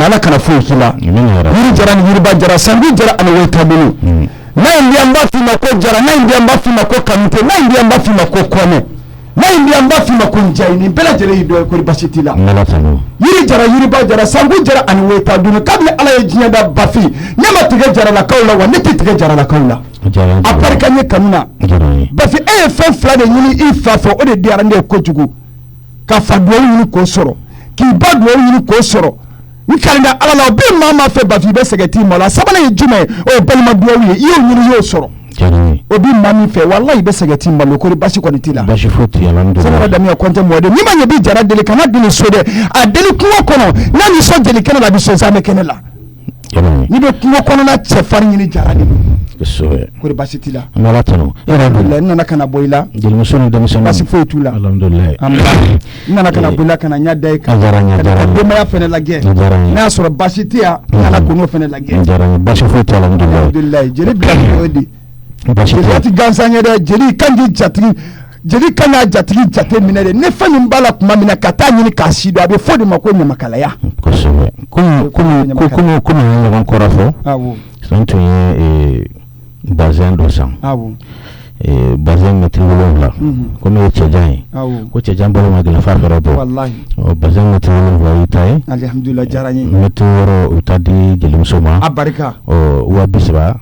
ala kana foyi kila yiri jara ni yiriba jara sangu jara ana weta bulu na indian ba fi mako jara na indian ba fi mako kamite na indian ba fi mako kone na indian ba fi mako njaini bela jere do ko basitila yiri jara yiriba jara sangu jara ana weta dunu kabla ala ye jinya da bafi nyama tige jara la kaula wa niti tige jara la kaula aparika nye kanuna bafi e fe fla de nyini ifa fo o de diara nde kojugu ka fadwo yini ko soro ki badwo yini ko soro ni kalenda ala la be mama fe bafi be segeti mola sabana ye jume o balma duwi yo nyini yo soro obi mami fe wallahi be segeti mbalo ko basi ko nitila basi foti alhamdulillah sama da mi konte mode ni manye bi jara dele kana dele sode a dele kuwa kono na ni so dele kana la bi so zame kenela ni be kuwa kono na chefar nyini jara dele ko basi tila mala tano alhamdulillah nana kana boyla jeli musoni de musoni basi fo tula alhamdulillah nana kana boyla kana nya dai ka jaranya de ma fene la ge na so basi tia nana kono fene la ge jaranya basi fo tula alhamdulillah jeli bi odi basi jeli gansanye de jeli kanji jatri jeli kana jatri jate minere ne fani mbala kuma mina kata nyini kasido abe fo de mako nya makala ya ko kuma nya ko rafo awo santo ye bazin do sang awo bazin metri wolonla comme ye tchadjan ko tchadjan bolo magala fa rabo wallahi bazin metri wolonla itaye alhamdulillah jarani metri woro utadi jelim soma abarika wa bisba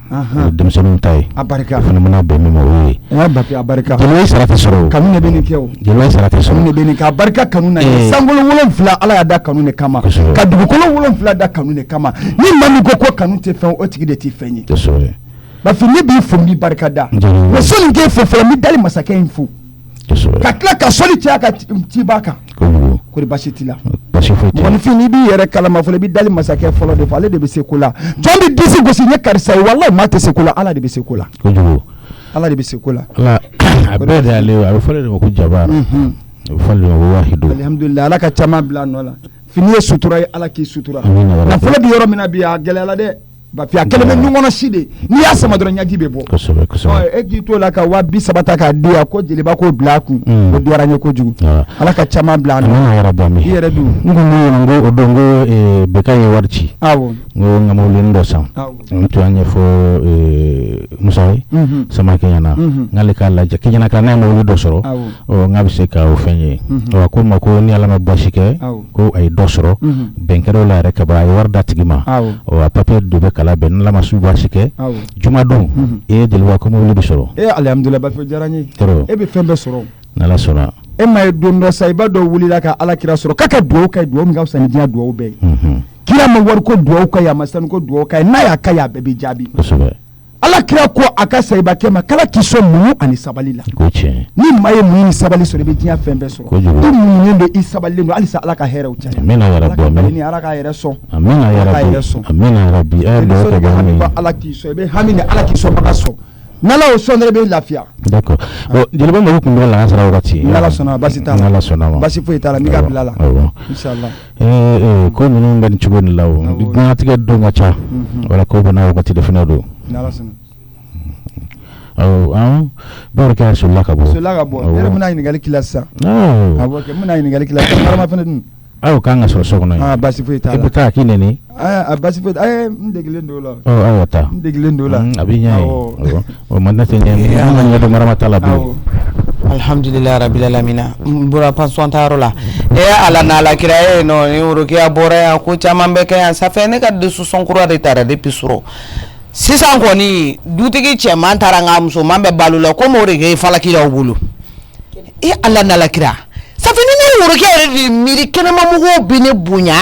demsonum tay abarika fana mana be memo wi bafi abarika jelay sarata soro kanune beni kew jelay sarata soro kanune beni ka abarika kanuna sangolo wolon fla ala ya da kanune kama ka dugukolo wolon fla da kanune kama ni mami ko kanute fe o tigide ti fenyi to so bafi ni bi fombi barika da we soli nge fo mi dali masaka info to so ka kla ka soli ti aka ti baka ko de basitila basi foti woni fini bi yere kala ma fole bi dali masaka folo de fale de be sekula jombi disi gosi ne karisa wallahi ma te sekula ala de be sekula ko jugo ala de be sekula ala abeda ale wa fole de ko jabara fole wa wahidu alhamdulillah ala ka chama bla nola fini sutura ala ki sutura na fole bi yoro mina bi a gelela de ba fi akeleme nungono shide ni ya sama doro nyagi be bo ko sobe e gi to la ka wa bi sabata ka dia ko jeli ba ko blaku ko duara nye ko jugu ala ka chama bla no ya rabami yere du ngo odongo bekaye warchi awo ngo ngamawle ndo sam to anye fo musay sama kenyana ngale kala je kenyana kana mo do soro o ngabise ka o fenye o ko mako ni ala ma bashike ko ay dosoro benkero la rek ba warda tigima o papier do kala ben la masu bashike juma don e delwa ko mo le soro alhamdulillah ba fi jarani e be fembe soro nala sora e may do sayba do wulila ka ala kira soro kaka do kay do mi gawsa ni dia do be kira mo war ko do kay ya masan ko do kay na ya kaya be bi jabi ala kira ko aka sayba kema kala kiso mu ani sabalila goche ni maye mu ni sabali soro be dia fembe soro to mu ni do i sabali no ali sa ala ka hera u tare amina ya rabbi ni ala ka hera so amina ya rabbi amina ya rabbi ay do ko ba ala kiso be hamine ala kiso ba so nala o sonre be lafia d'accord o jeleba mo ko ngala la sara wakati nala sona basi ta nala sona basi fo itala mi ga bilala inshallah ko minun ban chugon law na tiga do ngacha wala ko bana wakati defina do nala sona baraka rasulullah kabo yere muna yin gali kilasa aboke muna yin gali kilasa marama fene dun aw kanga so sokono basi fo itala ibta kineni basi fo ndegle ndola awata ndegle ndola abinya o manna tenye ngana do marama tala bi alhamdulillah rabbil alamin bura passon tarola ala na la kirae no ni uruki abora ya ko chamambe ka sa fe ne ka de su son kura de tare de pisuro sisan ko ni dutigi cheman taranga muso mambe balula ko mo rege falaki ya bulu ala na la kira sa fe ni uruki re miri kenema mugo bine bunya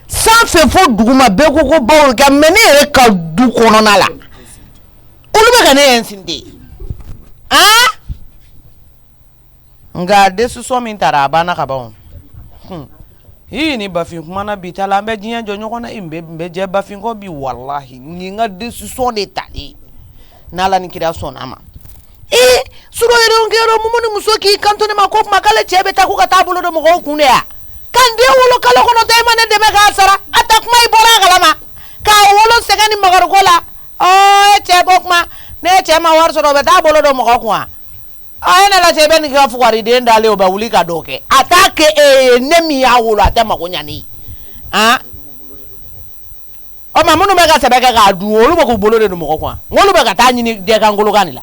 sa fe fo duguma be ko bawo ka meni re ka du kono nala ulube ka ne ensinde nga desu so min tara bana ka bawon hii ni bafin kuma na bitala be jinya jonyo kona imbe je bafin ko bi wallahi ni nga desu so de tali nala ni kira so nama suro yero ngero mumuni musoki kanto ni makop makale chebe ta ku katabulo do mo ko ne ya kan de wolo kala kono de mane de me ka sara atak mai bora galama ka wolo segani magar kola chebok ma ne chema war so do be ta bolo do mo ko ayana la chebe ni ka fukwari de ndale o ba wulika doke atake nemi ya wolo atema ko nyani ma munu be ka sebe ka du olu ba ko bolo de mo ko kwa ngolu be ka ta nyini de ka ngolo kanila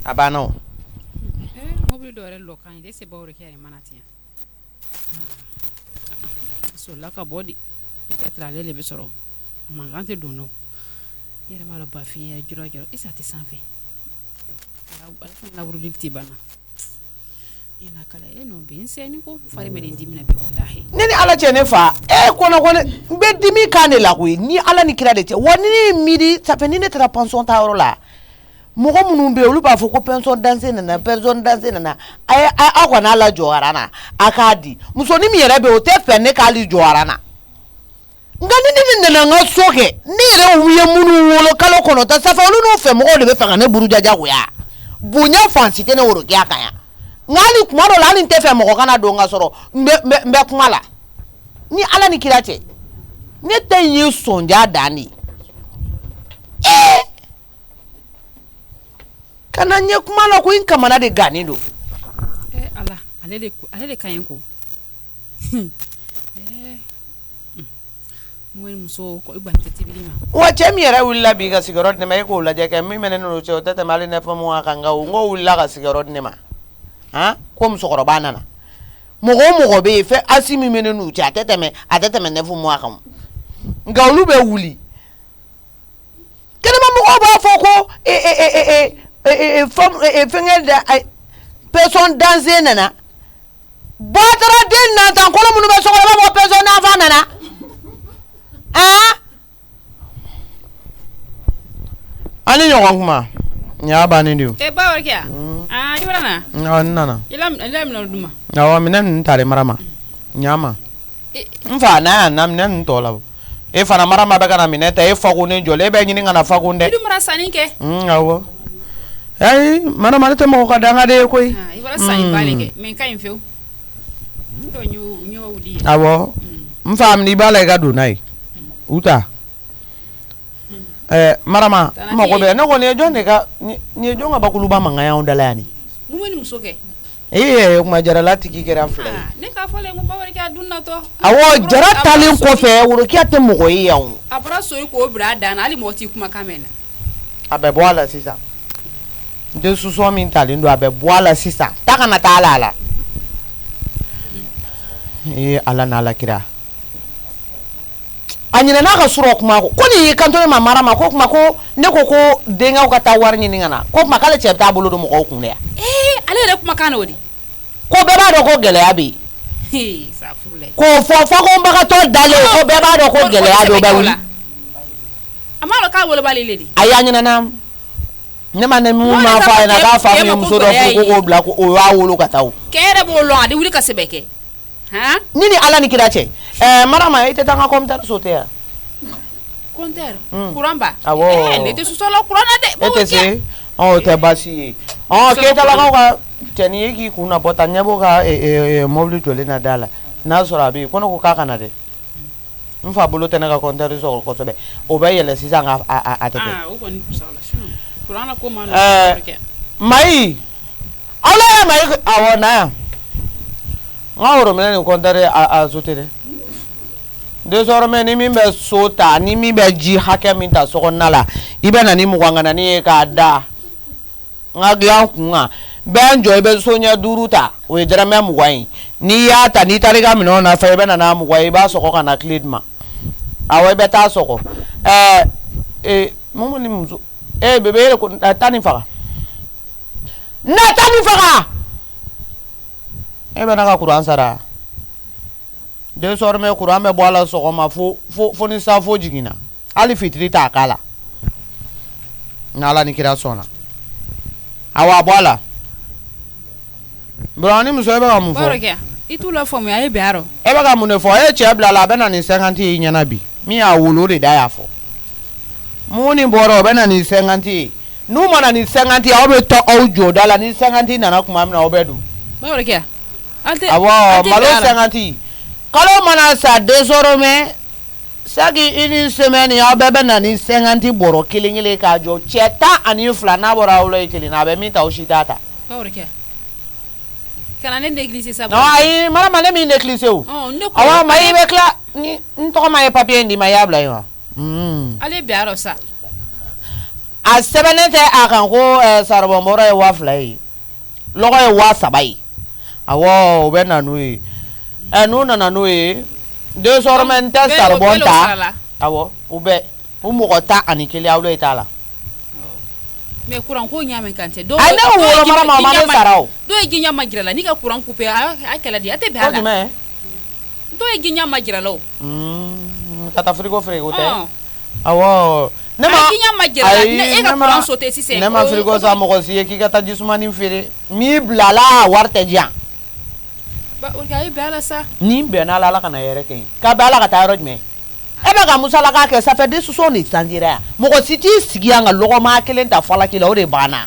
abana o mobile do re lo kan de se ba ore ke ari manatia so la ka body peut-être aller le besoro mangante do no yere mala ba fi ya juro isa ti sanfe la burudi tibana ina kala no bin seni ko fare me ndi mina bi wallahi nini ala chene fa kono be dimi kane la ko ni ala ni kira de che woni midi ça fait ni ne tra pension ta euro la mo ko munu be olu ba fo ko pension danser na ay akwa na ala joara na akadi muso ni mi yere be o te fe ne kali joara na ngani ni na nga soke ni re wuye munu wolo kala kono ta safa olu no fe mo ko de be fa na buru jaja ko ya bunya fancy te ne woro ki akanya ngali kumaro la ni te fe mo ko kana do nga soro mbe kumala ni ala ni kirache ni te yi sonja dani kana nye kumala ko inka mana de gani do ala ale de kayen ko moy muso ko ibante tibilima wa chemi yara willa bi ga cigarette ne may ko la je ke mi menen no che tata mali ne famu aka nga ngo willa ga cigarette ne ma ha ko muso ko banana mogo be fe asimi menen no che atete me ne famu aka nga olu be wuli kene ma mogo ba foko fengel person danser nana batara den na tan ko munu be so ko ba person na fa nana ani nyɔgɔn kuma nya ba ni dio ba wor kia jura na nana ilam na duma awa minen tare marama nyama mfa na minen tola fana marama be kana mineta fago ne jole be nyini ngana fago nde idu mara sani ke awo ay marama te mo ka danga de koy ibara sani bale ke men kayin few do nyu wudi awo mfa am ni bale ga do nai uta marama mako be na ko ne jonde ka ni jonga bakuluba mangaya ondala yani mumeni musoke kuma jara lati ki kera fle ne ka fole ngo bawari ka dunna to awo jara talin ko fe wuro ki ate moko yi yawo abra sori ko bra dana ali moti kuma kamena abe boala sisa de suso min talin do abe boala sisa taka na talala ala na ala kira anyina na ka suro kuma ko ni kanto ma marama ko kuma ko ne ko denga ko ta war ni ngana ko kuma kala chepta bolo do mo ko kun ya ale re kuma kana wodi ko be ba do ko gele abi sa furle ko fo ko mbaka to dale ko be ba do ko gele abi o ba wi amalo ka wolo bali ledi aya anyina na ne ma ne mu ma fa na ka fa mi mu so do ko bla ko o wa wolo ka taw kere bo lo ade wuli ka sebeke ha nini ala ni kirache marama ite tanga komtar sote ya konter kuramba awo ne te susolo kurana de ete se te basi ke tala ka teni yiki kuna bota nyabo ka mobile tole na dala na sora bi kono ko kaka na de mfa bolo tena ka kontar so ko sobe o ba yele sisa nga atete o ko ni kusala shino kurana ko ma mai ala mai awo na ngawro menen kontare a sotere de sorme ni min be sota ni min be ji hake min ta so nala ibe na ni muganga na ni ka da ngagya kunga benjo ibe sonya duruta we drama mugwai ni ya ta ni tariga mino na fa ibe na mugwai ba so ko kana klidma awe be ta so ko momo ni muzo bebe ko tani faka na tani faka ebe na ka kuran sara de sorme kuran me boala so ma fo ni sa fo jigina ali fitri ta kala na ala ni kira sona awa boala brani muso ebe ka mu fo borokia itu la fo me aye biaro ebe ka mu ne fo che bla la be na ni 50 nyana bi mi a wolo de da ya fo mu ni boro be na ni 50 nu ma na ni 50 a obe to ojo dala ni 50 na kuma na obedu borokia awo malo 50 kalo mana sa désormais sagi ini semaine ya bebe na ni 50 boro kilingile ka jo cheta ani fla na bora ulo ikili na be mi ta ushitata borokia kana ne négliger ça. Non ayi mara ne mi négliger o. Awa mai be kla ni ntoko mai papier ndi mai abla yo. Ale biaro sa. A sebenete akan ko sarbo moro e wa flai. Logo e wa sabai. Awo be nanu e. Enu nanu e. De sormente sarbo ta. Awo ube umugota anikele awlo itala. Mais courant ko nyame kante do ay na woro mara mama ne sarao do e ginya majira la ni ka courant coupé a kala di ate bala do e ginya majira lo kata frigo te awo ne ma ginya majira la ne e ka courant sauter si c'est ne ma frigo sa mo ko si ki kata jismani fere mi blala warte dia ba o ga e bala sa ni be na la kana yere ken ka bala ka ta roj me ebe ga musala ka ke ça fait des sous ni sandira mo ko siti sigia nga logo ma kelen ta fala ki la o de bana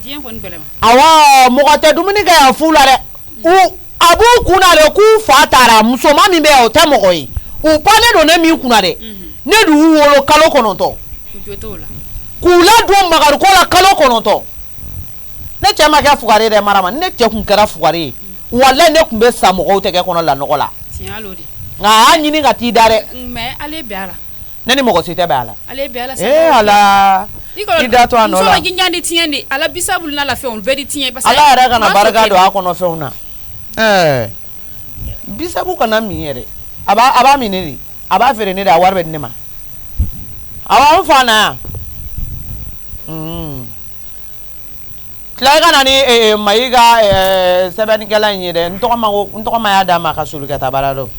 dien ko nbelema awa mo ko te dumuni ga ya fula re u abu kuna le ku fatara musoma mi be o te mo ko yi u pale do ne mi kuna de ne du wolo kalo kononto kula do magaru ko la kalo kononto ne chama ka fugare de marama ne te kun kara fugare wala ne kun be sa mo ko te ke kono la nokola tialo de nga nyini nga ti dare mais ale biara nani mo ko site bala ale biara ala ida to anola so ginyandi tiende ala bisabul na la fe on bedi tien parce ala ara kana baraka do akono fe una bisabu kana mi yere aba mi ne aba fere ne da warbe ne ma aba mfana Klaga nani maiga sebani kala nyire ntoko ma ya dama ka sulu ka tabarado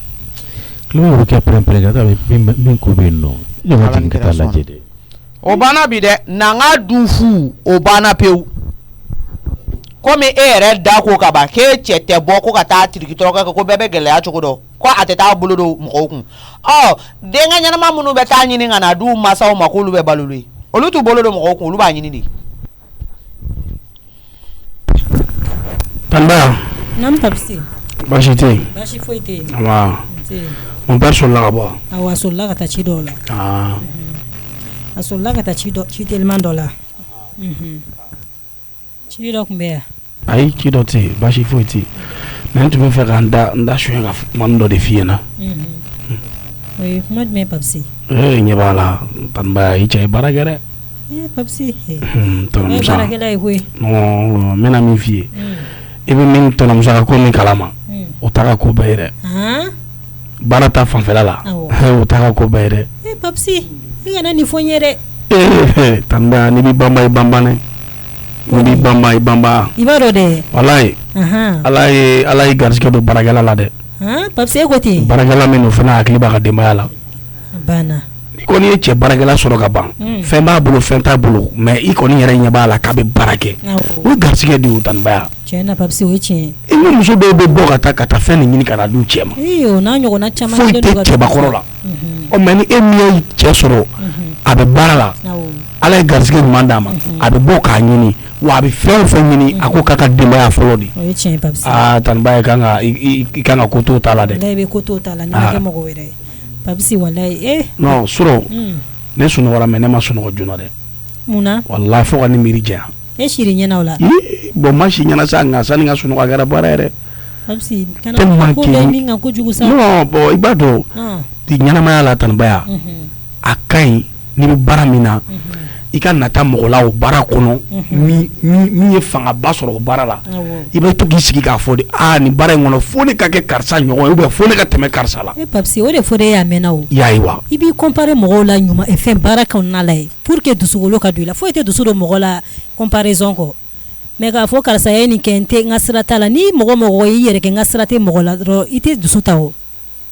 Klo ke prempre ga tabe min ko benno le wati ka la jede obana bi de na nga dufu obana peu comme ere da ko ka ba ke chete bo ko ka ta tirikito ko bebe gele ya chukudo ko ateta buludo mokokun de nga nyana mamunu be ta nyini nga na du masa o makulu be balului olutu bolodo mokokun olu ba nyini di Tanda nam papsi bashite bashi foite ama mon père sur là bas awa solla kata chidola asolla kata chidelman dola chido kumbe ai chidote bashi foite même tu peux faire anda chouin ga mando de fiena oui mad me papsi nyebala tamba iche baragere papsi tonam sa baragela ikwe no mena mi fie ebe min tonam sa ko min kalama o taga ko bayre barata fanfela la o taga ko bayre papsi ngana ni fonyere tanda ni bi bamba ne ni bi bamba ibaro de wallahi alai garske do baragala la de papsi egoti baragala men no fana akli ba ka demaya la bana ko ni che baragala soro ka ban fe ba bulu fe ta bulu mais i ko ni yere nya ba la ka be barake o garske di utan ba chena papsi o che ni muso be bo kata fe ni nyini kana du chema iyo na nyogo na chama do do che ba korola o meni emi che soro abe barala ala garske mandama abe bo ka nyini wa bi fe nyini ako kaka demaya folodi o che papsi tan ba kanga i kanga ko to tala de lebe ko to tala ni ke mo go were papsi wallahi no suro ne sunu wala me ne ma sunu ko juna de muna wallahi fo ka ni miri ja shiri nyana wala bo ma shi nyana sa nga sani nga sunu ka gara barere papsi kana ko le ni nga ko jugu sa no bo ibado di nyana ma la tan baya akai ni baramina ika nata mogola o bara kono mi e fanga basoro o bara la ibe to gisigi ka fodi ni bara ngono foni ka ke karsa nyogo ube foni ka teme karsa la papsi o de fode ya menao yaiwa ibi comparer mogola nyuma e fe bara ka nalai pour que dusugolo ka duila faut ete dusudo mogola comparaison ko mega fo karsa ye ni kente ngasrata la ni mogo yere ke ngasrate mogola ro ite dusutao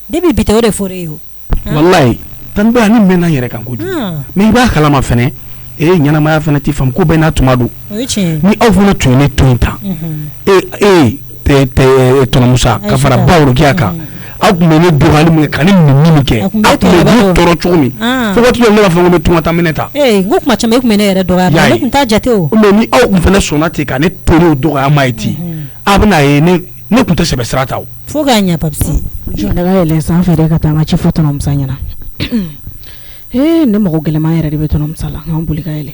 debi bite o de fore yo wallahi tan ba ni mena yere kan ko me ba kala ma fene nyana ma fene ti fam ko be na tumadu ni awfuna tuene tuinta te tona musa ka fara bawro kiaka akuma ne dogali mu kan ni ke akuma ne toro chumi fo wati ne la fango be tumata mineta ngokuma chama ikuma ne yere dogali ne kunta jate o ni aw kun fene sonati ka ne tori doga amaiti abna ne kunta sebe srata o fo ganya papsi jona ga ele san fere ka tama chi foto no musanyana ne mago gelema yere de beto no musala ngambuli ga ele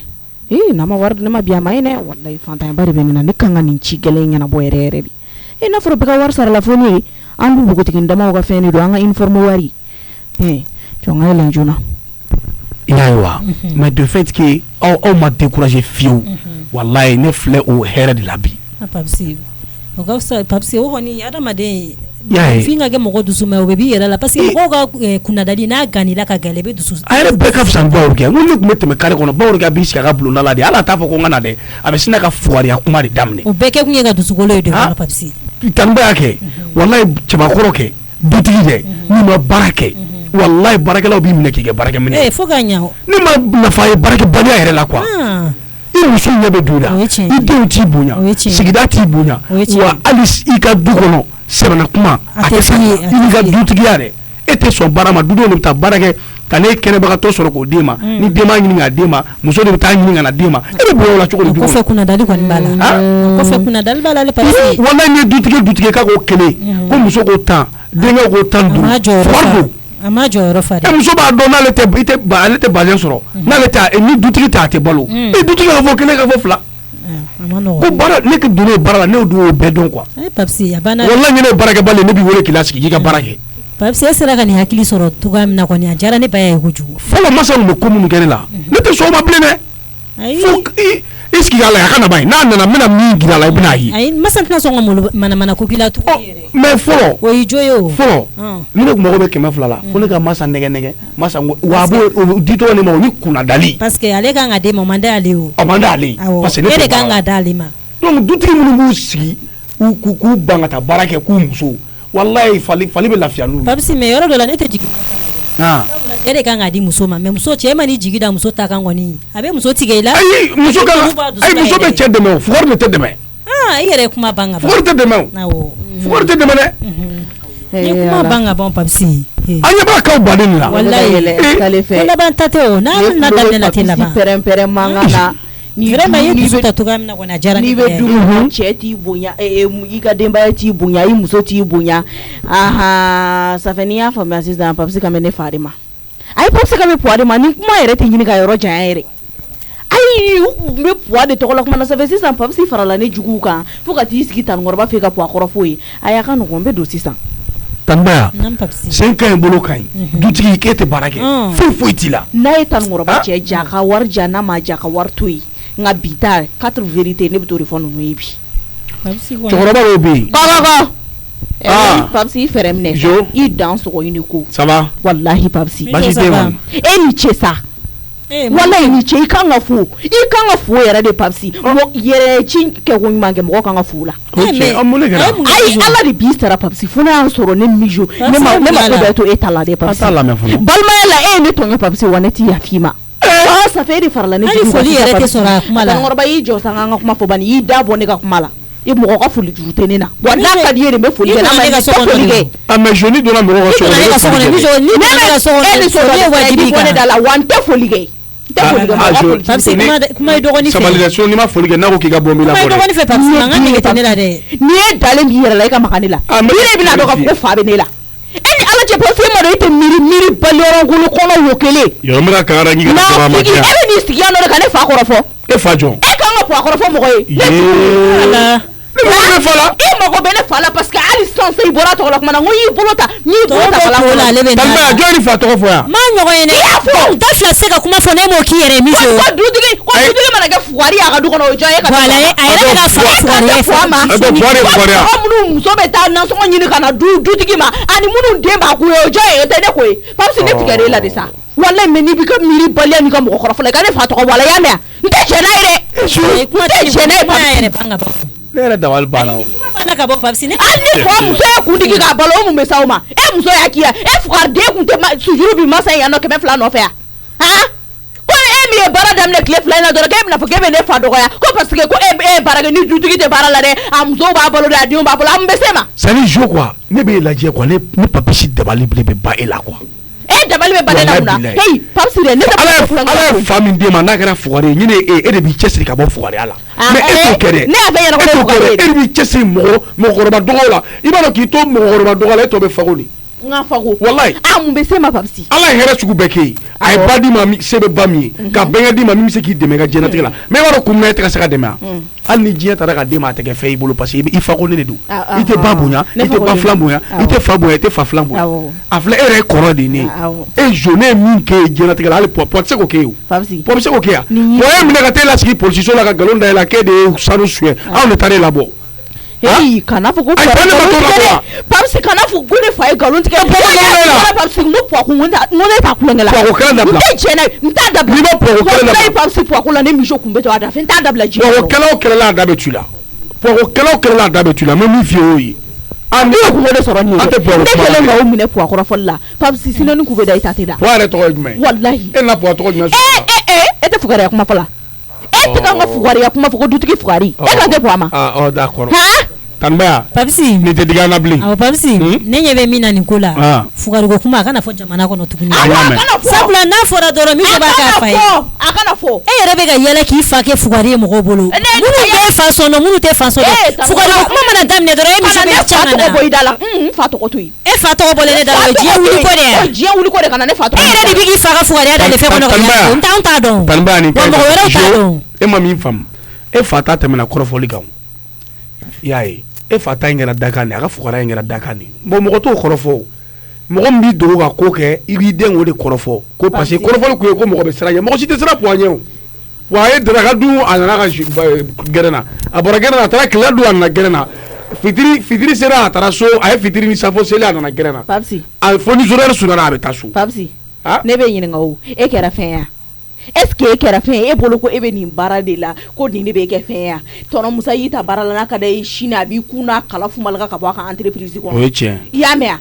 na ma war ne ma biya mai ne wallahi fanta bari benina ne kanga nin ci gele nyana bo yere bi e n'a fɔra bɛɛ ka wari sara la fo ne ye an dun npogotigi damaw ka fɛn de don an ka uniforme wari jɔn ka yɛlɛn joona i y'a ye wa mais de fait que aw ma découragé fiyewu walayi ne filɛ o hɛrɛ de la bi Papsi o ka fisa Papsi o kɔni adamaden y'a ye f'i ka kɛ mɔgɔ dusu ma o bɛ b'i yɛrɛ la parce que mɔgɔw ka kunnadali n'a ganila ka gɛlɛn i bɛ dusu a yɛrɛ bɛɛ ka fisa ni Baworokɛ n ko ne tun bɛ tɛmɛ carré kɔnɔ Baworokɛ b'i sigi a ka bulonda la de ala t'a fɔ ko n ka na dɛ a bɛ sina ka fugariya kuma de daminɛ o bɛɛ kɛ kun ye ka dusukolo ye de kɔnɔ Papsi tanba y'a kɛ walayi cɛbakɔrɔ kɛ dutigi dɛ n'i ma baara kɛ walayi baarakɛlaw b'i minɛ k'i kɛ baarakɛminɛ fo ka ɲa ne ma nafa ye baarakɛbaliya yɛrɛ la quoi i muso ɲɛ bɛ don i la i denw t'i bonya sigida t'i bonya wa hali i ka du kɔnɔ sɛbɛnna kuma a tɛ sa i n'i ka dutigiya dɛ e tɛ sɔn baara ma dudenw de bɛ taa baara kɛ ka n'e kɛnɛbagatɔ sɔrɔ k'o d'e ma ni denba ɲini k'a d'e ma muso de bɛ taa ɲini ka na d'e ma e bɛ bonya o la cogo di du kɔnɔ kɔfɛ kunnadali kɔni b'a la kɔfɛ kunnadali b'a la ale Papsi walayi ni ye dutigi k'a k'o kelen ko muso k'o 10 denkɛ k'o 15 wari don a ma jɔyɔrɔ fa dɛ muso b'a dɔn n'ale tɛ bazɛn sɔrɔ n'ale tɛ ni dutigi tɛ a tɛ balo e dutigi ka fɔ 1 ka fɔ 2 ko baara ne ka donni baara la ne dun y'o bɛɛ dɔn quoi Papsi a banna walayi ne ye baarakɛbali ne b'i wele k'i lasigi k'i ka baara kɛ Papsi e sera ka nin hakili sɔrɔ cogoya min na kɔni a diyara ne ba ye kojugu fɔlɔ masa min bɛ ko minnu kɛ ne la ne tɛ sɔn o ma bilen dɛ fo i sigi k'a lajɛ a ka na ban ye n'a nana n bɛna min jira a la i bɛna ye ayi masa tɛna sɔn ka manamana ko k'i la tugun yɛrɛ mais fɔlɔ o y'i jo ye o fɔlɔ ni ne kun mago bɛ 200 la fo ne ka masa nɛgɛ masa wa a b'o di tɔgɔ ne ma o ni kunnadali parce que ale kan ka d'e ma o man d'ale o a man d'ale parce que ne de kan ka d'ale ma donc dutigi minnu b'u sigi k'u ban ka taa baara kɛ k'u muso walayi fali bɛ lafiya n'u ye Papsi mais yɔrɔ dɔ la ne tɛ jigin e de kan ka di muso ma mais muso cɛ ma ni jigi da muso ta kan kɔni a bɛ muso tigɛ i la ayi muso bɛ cɛ dɛmɛ o fugari de tɛ dɛmɛ i yɛrɛ kuma ban ka ban fugari tɛ dɛmɛ o fugari tɛ dɛmɛ dɛ ni kuma ban ka ban Papsi an ɲɛ b'a kaw baden la walayi ko laban ta tɛ o n'a daminɛ na tɛ laban pɛrɛn mankan na vraiment i ye dusu ta cogoya min na kɔni a diyara ne n'i bɛ du kɔnɔ cɛ t'i bonya i ka denbaya t'i bonya i muso t'i bonya Safɛ n'i y'a faamuya sisan Papsi ka bɛ ne fa de ma ayi Papsi ka bɛ puwa de ma ni kuma yɛrɛ tɛ ɲini ka yɔrɔ janya yɛrɛ ayi u bɛ puwa de tɔgɔ la kuma na Safɛ sisan Papsi farala ne juguw kan fo ka t'i sigi tanikɔrɔba fɛ ka puwa kɔrɔ f'o ye a y'a ka nɔgɔn n bɛ don sisan tanbaya sen ka ɲi bolo ka ɲi dutigi k'e tɛ baara kɛ foyi t'i la n'a ye tanikɔrɔba cɛ ja ka wari ja n'a ma ja ka wari to yen nka bi ta 4 vérité ne bɛ t'o de fɔ ninnu ye bi cɛkɔrɔba dɔw bɛ yen Papsi i fɛrɛ minɛ i dan sogo ɲini ko ça va walahi Papsi basi tɛ ma e ni cɛ sa walahi ni cɛ i kan ka fo yɛrɛ de Papsi yɛrɛ ci kɛ ko ɲuman kɛ mɔgɔ kan ka fo la ayi ala de b'i sara Papsi fo n'a y'a sɔrɔ ne mijo ne ma ko bɛɛ to e ta la dɛ Papsi balimaya la e ye ne tɔɲɔ Papsi wa ne t'i yafi ma Safɛ e de farala ne hali foli yɛrɛ tɛ sɔrɔ a kuma la tanikɔrɔba y'i jɔ san an ka kuma fɔ bani y'i da bɔ ne ka kuma la i mɔgɔ ka foli juru tɛ ne na wa n'a ka di ye de n bɛ foli kɛ n'a ma tɛ foli kɛ mais jeune donna mɔgɔ ka so kɔnɔ ne bɛ wajibi bɔ ne da la wa n tɛ foli kɛ kuma ye dɔgɔni fɛ sabali dɛ n'i ma foli kɛ n'a ko k'i ka bɔ n b'i la kuma ye dɔgɔni fɛ Papsi mankan nege tɛ ne la dɛ n'i ye dalen b'i yɛrɛ la i ka makan ne la i yɛrɛ bɛna dɔn k'a fɔ ko fa bɛ ne la e ni ala cɛ Papsi ma dɔn i tɛ miiri baliyɔrɔnkolo kɔnɔ wo kelen yɔrɔ n bɛ ka kangara ɲi ka sɔrɔ a ma diya e bɛ n'i sigi yan nɔ de ka ne fa kɔrɔ fɔ e fa jɔn e kan ka puwa kɔrɔ fɔ mɔgɔ ye ne mago bɛ fa la e mago bɛ ne fa la parce que hali sisan i bɔra tɔgɔ la kuma na n ko y'i bolo ta tanbaya jɔn ni fa tɔgɔ fɔ yan maa ɲɔgɔn ye ne n tɛ fila se ka kuma fɔ ne m'o k'i yɛrɛ mi ko dutigi mana kɛ fugari y'a ka du kɔnɔ o jɔn ye ka a yɛrɛ bɛ ka fugari ye fɔ ma mɔgɔ minnu muso bɛ taa nasɔngɔ ɲini ka na dutigi ma ani minnu den b'a kun ye o jɔn ye o tɛ ne ko ye Papsi ne tigɛ e la de sa walayi mais n'i b'i ka miiri baliya n'i ka mɔgɔ kɔrɔ fɔlɔ i ka ne fa tɔgɔ bɔ a la i y'a mɛn n tɛ jɛn n'a ye dɛ n tɛ jɛn n'a ye Papsi ne yɛrɛ dabali banna o ka bɔ Papsi ne hali ni kɔ muso ye kuntigi k'a balo o mun bɛ s'aw ma e muso y'a k'i ya e fugariden kun tɛ sujuru bi masa yan nɔ 200 nɔfɛ yan ko e min ye baara daminɛ tile 2 in na dɔrɔn k'e bɛna fɔ k'e bɛ ne fa dɔgɔya ko parce que ko e ye baara kɛ ni dutigi tɛ baara la dɛ a musow b'a balo dɛ a denw b'a balo a mun bɛ se ma c'est à dire jo quoi ne b'e lajɛ quoi ne Papsi dabali bɛ ba e la quoi e dabali bɛ ba ne la mun na hey Papsi dɛ ne ala ye fa min d'e ma n'a kɛra fugari ye ɲini e de b'i cɛsiri ka bɔ fugariya la mais e t'o kɛ dɛ ne y'a fɛ ɲɛna ko ne fugari ye e de b'i cɛsiri mɔgɔkɔrɔba dɔgɔw la i b'a dɔn k'i to mɔgɔkɔrɔba dɔgɔ la e tɔ bɛ fago de n ka fago walayi mun bɛ se ma Papsi ala ye hɛrɛ sugu bɛɛ k'e ye a ye ba d'i ma se bɛ ba min ye ka bɛnkɛ d'i ma min bɛ se k'i dɛmɛ i ka diɲɛlatigɛ la mais i b'a dɔn kun min na e tɛ ka se ka dɛmɛ wa hali ni diɲɛ taara ka den ma tɛgɛ fɛ i bolo parce que i fa ko ne de don i tɛ ba bonya i tɛ ba filan bonya i tɛ fa bonya i tɛ fa filan bonya a filɛ e yɛrɛ ye kɔrɔ de ye ne e jeune ye min kɛ diɲɛlatigɛ la hali pɔ tɛ se k'o kɛ o pɔ bɛ se k'o kɛ yan pɔ ye minɛ ka taa e lasigi polisiso la ka nkalon da e la k'e de ye sanu suɲɛ anw de taara e labɔ. Kana fɔ ko Papsi kana fɔ ko ne fa ye nkalon tigɛ Papsi n ko puwa kun n ne ta kulonkɛ la puwa kɛlɛ dabila n tɛ tiɲɛ n t'a dabila n'i ma puwa kɛlɛ dabila Papsi puwa kun la ne misi kun bɛ to a da fɛ n t'a dabila diɲɛ puwa kɛlɛ o kɛlɛ la a da bɛ tu la puwa kɛlɛ o kɛlɛ la a da bɛ tu la mɛ min f'i ye o ye ne ye kungo de sɔrɔ nin ye ne kɛlen ka o minɛ puwa kɔrɔ fɔli la Papsi sinɛni kun bɛ da i ta tɛ da puwa yɛrɛ tɔgɔ ye jumɛn walahi e na puwa tɔgɔ jumɛn e tɛ fugariya kuma fɔ la e tɛ kan ka fugariya kuma fɔ ko dutigi fugari e kan tɛ puwa ma d'accord Tanbaya Papsi ni tɛ diga na bilen awɔ Papsi ne ɲɛ bɛ min na nin ko la fugariko kuma a kana fɔ jamana kɔnɔ tuguni sabula n'a fɔra dɔrɔn min b'a k'a fa ye a kana fɔ e yɛrɛ bɛ ka yɛlɛ k'i fa kɛ fugari ye mɔgɔw bolo minnu bɛ fa sɔn minnu tɛ fa sɔn fugariko kuma mana daminɛ dɔrɔn e misi bɛ cɛ na bɔ i da la fa tɔgɔ to yen e fa tɔgɔ bɔlen ne da la o diɲɛ wuli ko de yan diɲɛ wuli ko de kana ne fa tɔgɔ e yɛrɛ de bɛ k'i fa ka fugariya da ne fɛ kɔnɔ ka ɲɛ n t'a dɔn Tanbaya ni wa mɔgɔ wɛrɛw t'a dɔn e ma min faamu e fa ta tɛmɛna kɔrɔfɔli kan i y'a ye e fa ta in kɛra dakan de a ka fugara in kɛra dakan de bon mɔgɔ t'o kɔrɔfɔ mɔgɔ min b'i dogo ka ko kɛ i b'i den o de kɔrɔfɔ ko parce que kɔrɔfɔli kun ye ko mɔgɔ bɛ siran ɲɛ mɔgɔ si tɛ siran puwa ɲɛ o puwa ye daraka dun a nana ka gɛrɛn na a bɔra gɛrɛn na a taara tile dun a nana gɛrɛn na fitiri sera a taara so a ye fitiri ni safo seli a nana gɛrɛn na a fo ni zoro sunana a bɛ taa so Papsi ne bɛ ɲininka o e kɛra fɛn ya est-ce que e kɛra fɛn ye e bolo ko e bɛ nin baara de la ko nin de bɛ kɛ fɛn ya tɔnɔ Musa y'i ta baara la n'a ka d'a ye sini a b'i kun n'a kala fumalaka ka bɔ a ka entreprise kɔnɔ o ye tiɲɛ i y'a mɛn wa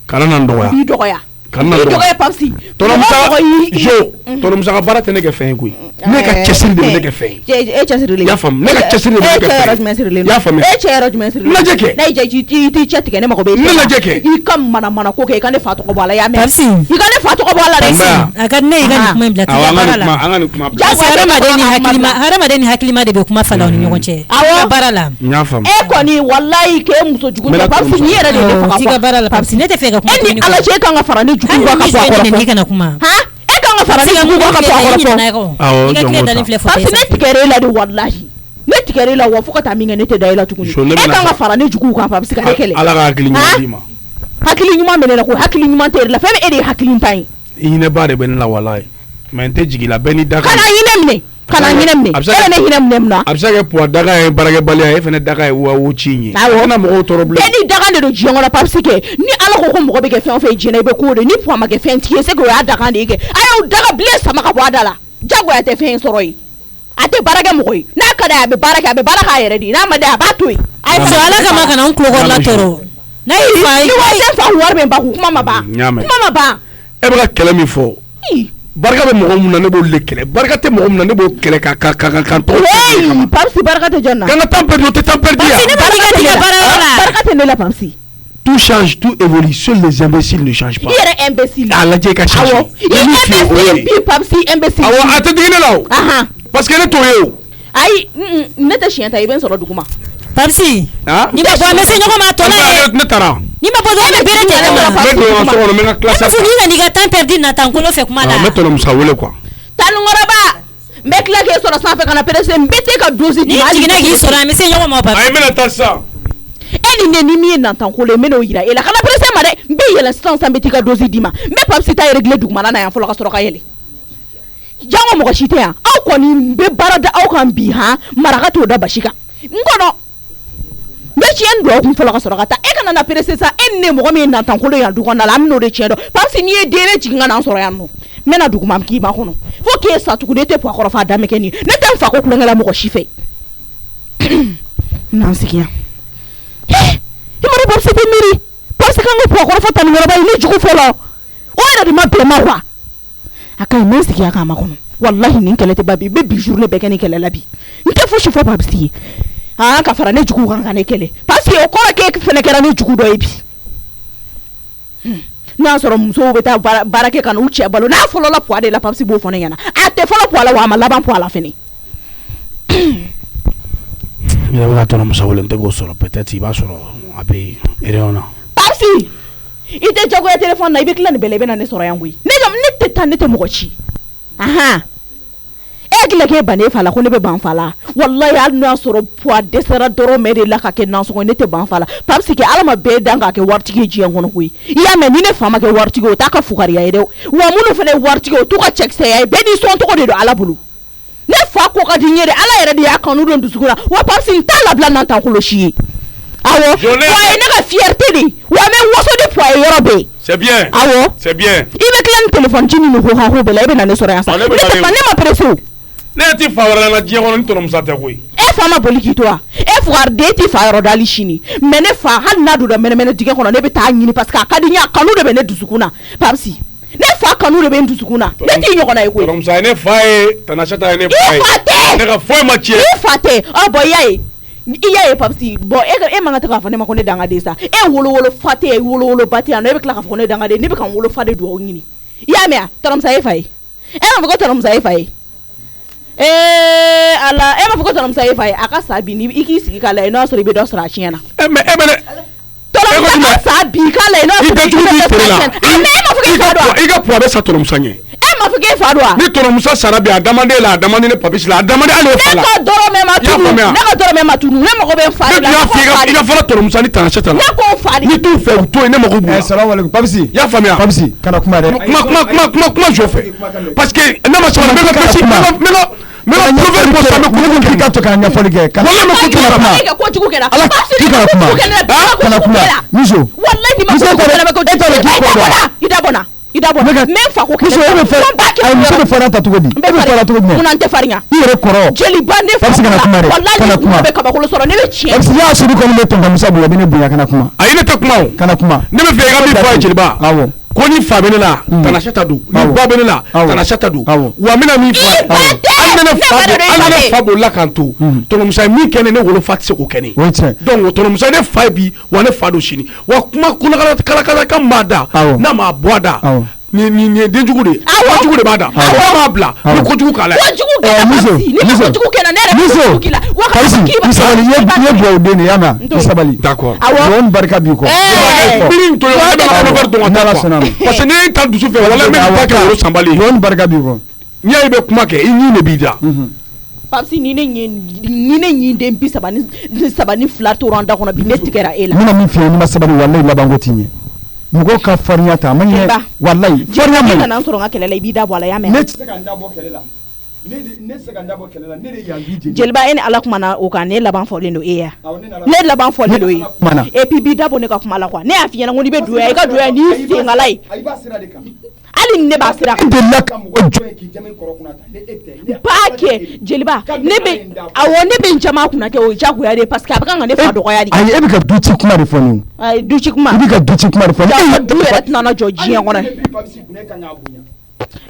kana na n dɔgɔya b'i dɔgɔya kana na n dɔgɔya Papsi tɔnɔ Musa ka baara tɛ ne kɛ fɛn ye koyi ne ka cɛsiri de bɛ ne kɛ fɛn ye e cɛsiri de i y'a faamu ne ka cɛsiri de bɛ ne kɛ fɛn ye i y'a faamu e cɛ yɛrɛ jumɛn sirilen lajɛ kɛ n'a y'i diya i t'i cɛ tigɛ ne mago bɛ e ne lajɛ kɛ i ka mana ko kɛ i ka ne fa tɔgɔ bɔ a la i y'a mɛn Papsi i ka ne fa tɔgɔ bɔ a la dɛ a ka di ne ye i ka nin kuma in bila teliya baara la an ka nin kuma parce que hadamaden ni hakilima de bɛ kuma fala ni ɲɔgɔn cɛ awɔ baara la n y'a faamu e kɔni walayi k'e muso jugu tɛ Papsi ni yɛrɛ de ye ne faga t'i ka baara la Papsi ne tɛ fɛ ka kuma e ni Ala cɛ e kan ka fara ne jugu kan ka bɔ a kɔrɔ kana kuma e kan ka fara ne jugu kan ka bɔ a kɔrɔ i ka tile dalen filɛ fɔ Papsi ne tigɛra e la de walahi ne tigɛra e la wa fo ka taa min kɛ ne tɛ da e la tuguni e kan ka fara ne jugu kan Papsi ka ne kɛlɛ Ala ka hakili ɲuman d'i ma hakili ɲuman bɛ ne la ko hakili ɲuman tɛ e la fɛn bɛ e de ye hakili ta ye i hinɛba de bɛ ne la walayi mais n tɛ jigin la bɛɛ ni daga kana hinɛ minɛ kana hinɛ minɛ e bɛ ne hinɛ minɛ mun na a bɛ se ka kɛ puwa daga ye baarakɛbaliya e fana daga ye wo ci in ye awɔ e na mɔgɔw tɔɔrɔ bilen e ni daga de don diɲɛ kɔnɔ Papsi kɛ ni Ala ko mɔgɔ bɛ kɛ fɛn o fɛn diɲɛ na i bɛ k'o de ni puwa ma kɛ fɛn tigi ye c'est que o y'a daga de ye kɛ a y'o daga bilen sama ka bɔ a da la jagoya tɛ fɛn sɔrɔ ye a tɛ baara kɛ mɔgɔ ye n'a ka d'a ye a bɛ baara k'a yɛrɛ de ye n'a ma d'a ye a b'a to yen Ala kama kana n tulokɔrɔla tɔɔrɔ n'a y'i fa ni wari tɛ fa wari bɛ ban kuma ma ban kuma ma ban e bɛ ka kɛlɛ min fɔ barika bɛ mɔgɔ mun na ne b'olu de kɛlɛ barika tɛ mɔgɔ mun na ne b'o kɛlɛ ka tɔgɔ Papsi barika tɛ jɔn na kan ka temps perdu o tɛ temps perdu yan barika tɛ ne la Papsi tout change tout évolue seuls les imbéciles ne changent pas i yɛrɛ imbécile a lajɛ i ka changer awɔ i imbécile bi Papsi imbécile awɔ a tɛ digi ne la o parce que ne t'o ye o ayi ne tɛ siɲɛ ta i bɛ n sɔrɔ duguma Papsi ni ma bɔ an bɛ se ɲɔgɔn ma a tɔ la ye ne taara ni ma bɔ dɔrɔn ne bere tigɛ ne ma ne donna so kɔnɔ n bɛ n ka classe ta n'i nana i ka temps perdu na tan kolo fɛ kuma la n bɛ tɔnɔ Musa wele quoi Tanunkɔrɔba n bɛ tila k'e sɔrɔ sanfɛ ka na perese n bɛ t'e ka dosi ni jiginna k'i sɔrɔ an bɛ se ɲɔgɔn ma Papsi ayi n bɛna taa sisan e ni ne ni min ye nantankolo ye n bɛn'o yira e la kana perese ma dɛ n bɛ yɛlɛn sisan n bɛ t'i ka dosi d'i ma n bɛ Papsi ta réglé dugumana na yan fɔlɔ ka sɔrɔ ka yɛlɛ jango mɔgɔ si tɛ yan aw kɔni n bɛ baara da aw kan bi maraka t'o da basi kan n kɔnɔ n bɛ tiɲɛ dɔn kun fɔlɔ ka sɔrɔ ka taa e kana na perese sa e ni ne mɔgɔ min ye nantankolo yan du kɔnɔna la an bɛ n'o de tiɲɛ dɔn Papsi n'i ye den ne jigin ka na an sɔrɔ yan nɔ n bɛna duguma k'i ma kɔnɔ fo k'e sa tuguni e tɛ puwa kɔrɔ f'a da mɛ kɛ nin ne tɛ n fa ko kulonkɛ la mɔgɔ si fɛ n'an sigi yan i ma dɔn Papsi tɛ miiri Papsi kan ka puwa kɔrɔ fɔ Tanunkɔrɔba ye ne jugu fɔlɔ o yɛrɛ de ma bɛn ma wa a ka ɲi n bɛ n sigi yan k'a ma kɔnɔ walahi nin kɛlɛ tɛ ban bi n bɛ bi journée bɛɛ kɛ nin kɛlɛ la bi n tɛ fosi fɔ Papsi ye ka fara ne jugu kan ka ne kɛlɛ parce que o kɔrɔ k'e fɛnɛ kɛra ne jugu dɔ ye bi n'a y'a sɔrɔ musow bɛ taa baara kɛ ka n'u cɛ balo n'a fɔlɔla puwa de la Papsi b'o fɔ ne ɲɛna a tɛ fɔlɔ puwa la wa a ma laban puwa la fɛnɛ n yɛrɛ bɛ ka tɔnɔ Musa wele n tɛ k'o sɔrɔ peut-être i b'a sɔrɔ a bɛ réunion na Papsi i tɛ jagoya téléphone na i bɛ tila nin bɛɛ la i bɛ na ne sɔrɔ yan koyi ne tɛ taa ne tɛ mɔgɔ ci e kila ke bane fala ko ne be ban fala wallahi al na soro poids desera doro me de la ka ke nan so ne te ban fala parce que ala ma be danga ke wartigi jiyan kono koy ya me ni ne fama ke wartigi o ta ka fukari ya de wa munu fene wartigi o to ka check se ya be ni son to ko de do ala bulu ne fa ko ka dinyere ala yere de ya kanu don dusukura wa parce que ta la bla nan tan ko lo chi awo wa ne ka fierté ni wa me woso de poids yoro be c'est bien awo c'est bien ibe klan téléphone chini ni ho ha ho be la ibe na ne soro ya sa ne ma presso ne ti fa wala na jiyan kono ni toro musa te koy e fa ma boli ki to e fuar de ti fa yoro dali shini me ne fa hal na do da me ne dige kono ne be ta nyini parce que akadi nya kanu de be ne dusukuna papsi ne fa kanu de be dusukuna ne ti nyoko na e koy toro musa ne fa e tanashata ne fa e ne ka fo ma chie e fate o boy yayi iya e papsi bo e manga ta ka fa ne ma ko ne danga de sa e wolo fate e wolo bati an e be kla ka fa ne danga de ne be kan wolo fade do nyini ya me toro musa e fa e ma ko toro musa e fa e ala e ma fuko tolo msa ifai aka sabi ni iki sigi kala ino so ribe do sra chiena tolo msa sabi kala ino so ribe do sra chiena ma fuko ifado iga poade sa tolo msa nye ma fuko ifado ni tolo msa sarabi adamande la adamande ne papis la adamande ale fala ne ko doro me ma tu ne mo ko be fala la iga fala tolo msa ni tanachata la ne ko fali ni tu fe to ne mo ko bu assalamu alaikum papsi ya famia papsi kana kuma de kuma je fais parce que na ma sala me la proverbe ko sa me ko ki ka to kan nya foli ke kana me ko tuku kena ala ki kana kuma miso wallahi ma ko kena me ko idabona me fa ko kena ay miso be fara ta to godi be fara to godi kuna ante farinya ire koro jeli bande fa wallahi kuma be kaba ko soro ne be chie papsi ya suru ko me to ngamusa bu be ne buya kana kuma ay ne ta kuma kana kuma ne me fe ga bi fa jeli ba awo ko ni fa bene la tanashata do ni ba bene la tanashata do wa mina mi fa alene fa bo la kanto to musa mi kene ne wolo fatse ko kene donc to musa ne fa bi wa ne fa do shini wa kuma kuna kala kan mada na ma boada ni denjugu de wajugu de bada ma bla ko jugu kala miso jugu kena ne miso kila wa ka misabali ye bo de ne yana misabali d'accord on barka bi ko birin to yo na ko do na la sana parce que ne ta dusu fe wala me ba ka ro sambali on barka bi ko nya ibe kuma ke ni ne bida papsi ni ne nyi dem bi sabani flato randa kono bi ne tikera ela mina mi fi ni masabali wallahi labango tinye mugo ka farnya ta manye wallahi farnya mai nan soro ngakele la bida bwala ya me ne seka ndabo kelela ne seka ndabo kelela ne de yangi jelba ene ala kuma na o kan ne laban fo lendo eya ne laban fo lendo e et puis bida bo ne ka kuma la kwa ne afiya na ngoni be duya e ka duya ni singalai ai ba sira de kan ali ne ba sira de la ka mo joy Pake jeliba nebe awo nebe njama kuna ke o jagu ya de parce que abaka ngane fa do ya di ay e bi ka duti kuma de foni ay duti kuma bi ka duti kuma de foni ya du ya tana joji ya ngona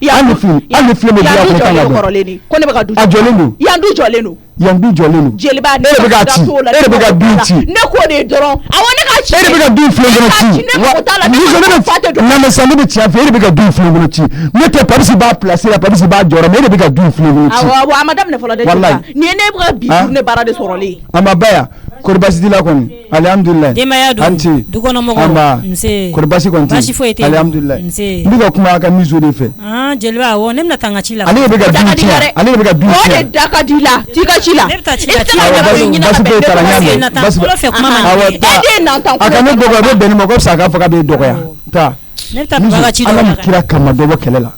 ya ani fi me dia ko tanga do ko ne be ka duti ajolenu yandu jolenu jeliba ne be ka ti e be ka duti ne ko de doron awo ne ka chi e be ka du flengono ti ni zo ne na me sanu be ti afa e be ka du flengono ti ne te parisi ba placer la parisi ba joro me e be ka du flengono ti awo amadam ne folo de ni ne be ka bi ne bara de sorole amabaya korbasi dila koni alhamdulillah demaya du anti dukono mogo nse korbasi konti bashi fo ete alhamdulillah nse ndiga kuma ka mizo de fe jeliba wo nemna tanga chila ale be ka duti ale be ka duti o de daka dila tika chila nebta chila basi be tara nyame basi lo fe kuma ma ede na tan aka ne gogo be beni mo ko saka faka be dogo ya ta nebta baga chila ala kira kama dogo kelela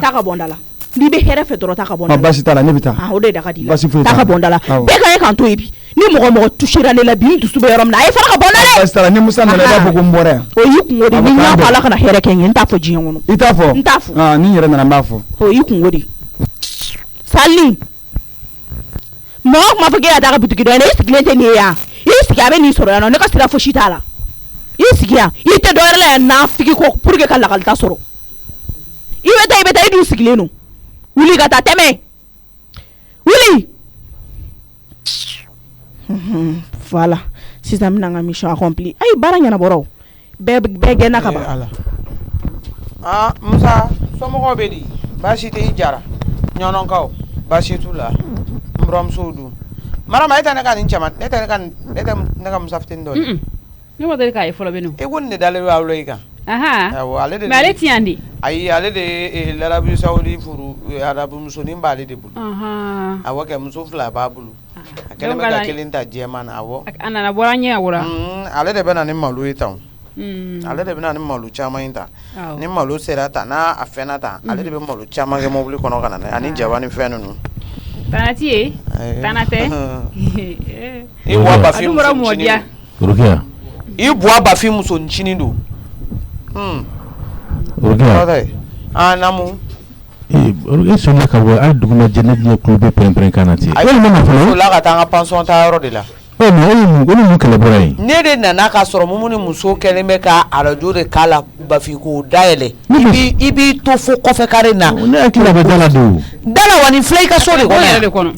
taka bondala libe here fe doro taka bondala basi tala ne bita o de daka dila basi fo taka bondala be ka e kan to ebi ni mo tushira ne la bi dusu be yorom na e fara ka bondala basi tala ni musa na la ba ko mbore o yi kun wodi ni nya ala kana here ken yin ta fo jiyan wono ita fo ni yere na ma fo o yi kun wodi sali mo ma fo ge ada ka bitiki do ne siglente ni ya isiki abe ni soro ya no ne ka sira fo shitala isiki ya ite do la na fiki ko pour que kala kala ta soro ibe ta idu sigleno wuli ka ta teme wuli voilà sisan mina nga mission accompli ay bara nyana boro be gena ka ba Musa somo be di bashi te ijara nyonon kaw bashi tula mbrom sudu mara ma ita ne kan inchama ita ne kan Musa ftin do ne mo dele kay folo benu e wonne dale wawlo ika mais ale ti andi ayi ale de l'Arabie Saoudite furu arabu musonin b'ale de bolo awɔ kɛ muso fila b'a bolo a kɛlen bɛ ka kelen ta jɛman na awɔ a nana bɔra ɲɛ awura ale de bɛ na ni malo ye tan ale de bɛ na ni malo caman in ta ni malo sera ta n'a a fɛnna ta ale de bɛ malo caman kɛ mobili kɔnɔ ka na ani jaba ni fɛn ninnu tanati ye tanatɛ i bɔ bafin muso ncinin Rukia i bɔ bafin muso ncinin don Rukia namu Rukia sɔnna ka bɔ hali duguma jɛnɛjɛ kulo bɛ pɛrɛn-pɛrɛn kan na ten walima ma fɔlɔ o la ka taa an ka pension ta yɔrɔ de la mais o ni mun kɛlɛ bɔra yen ne de nana ka sɔrɔ mumu ni muso kɛlen bɛ ka arajo de k'a la bafin k'o dayɛlɛ i b'i to fo kɔfɛ kare na ne hakili bɛ dala don dala wa nin filɛ i ka so de kɔnɔ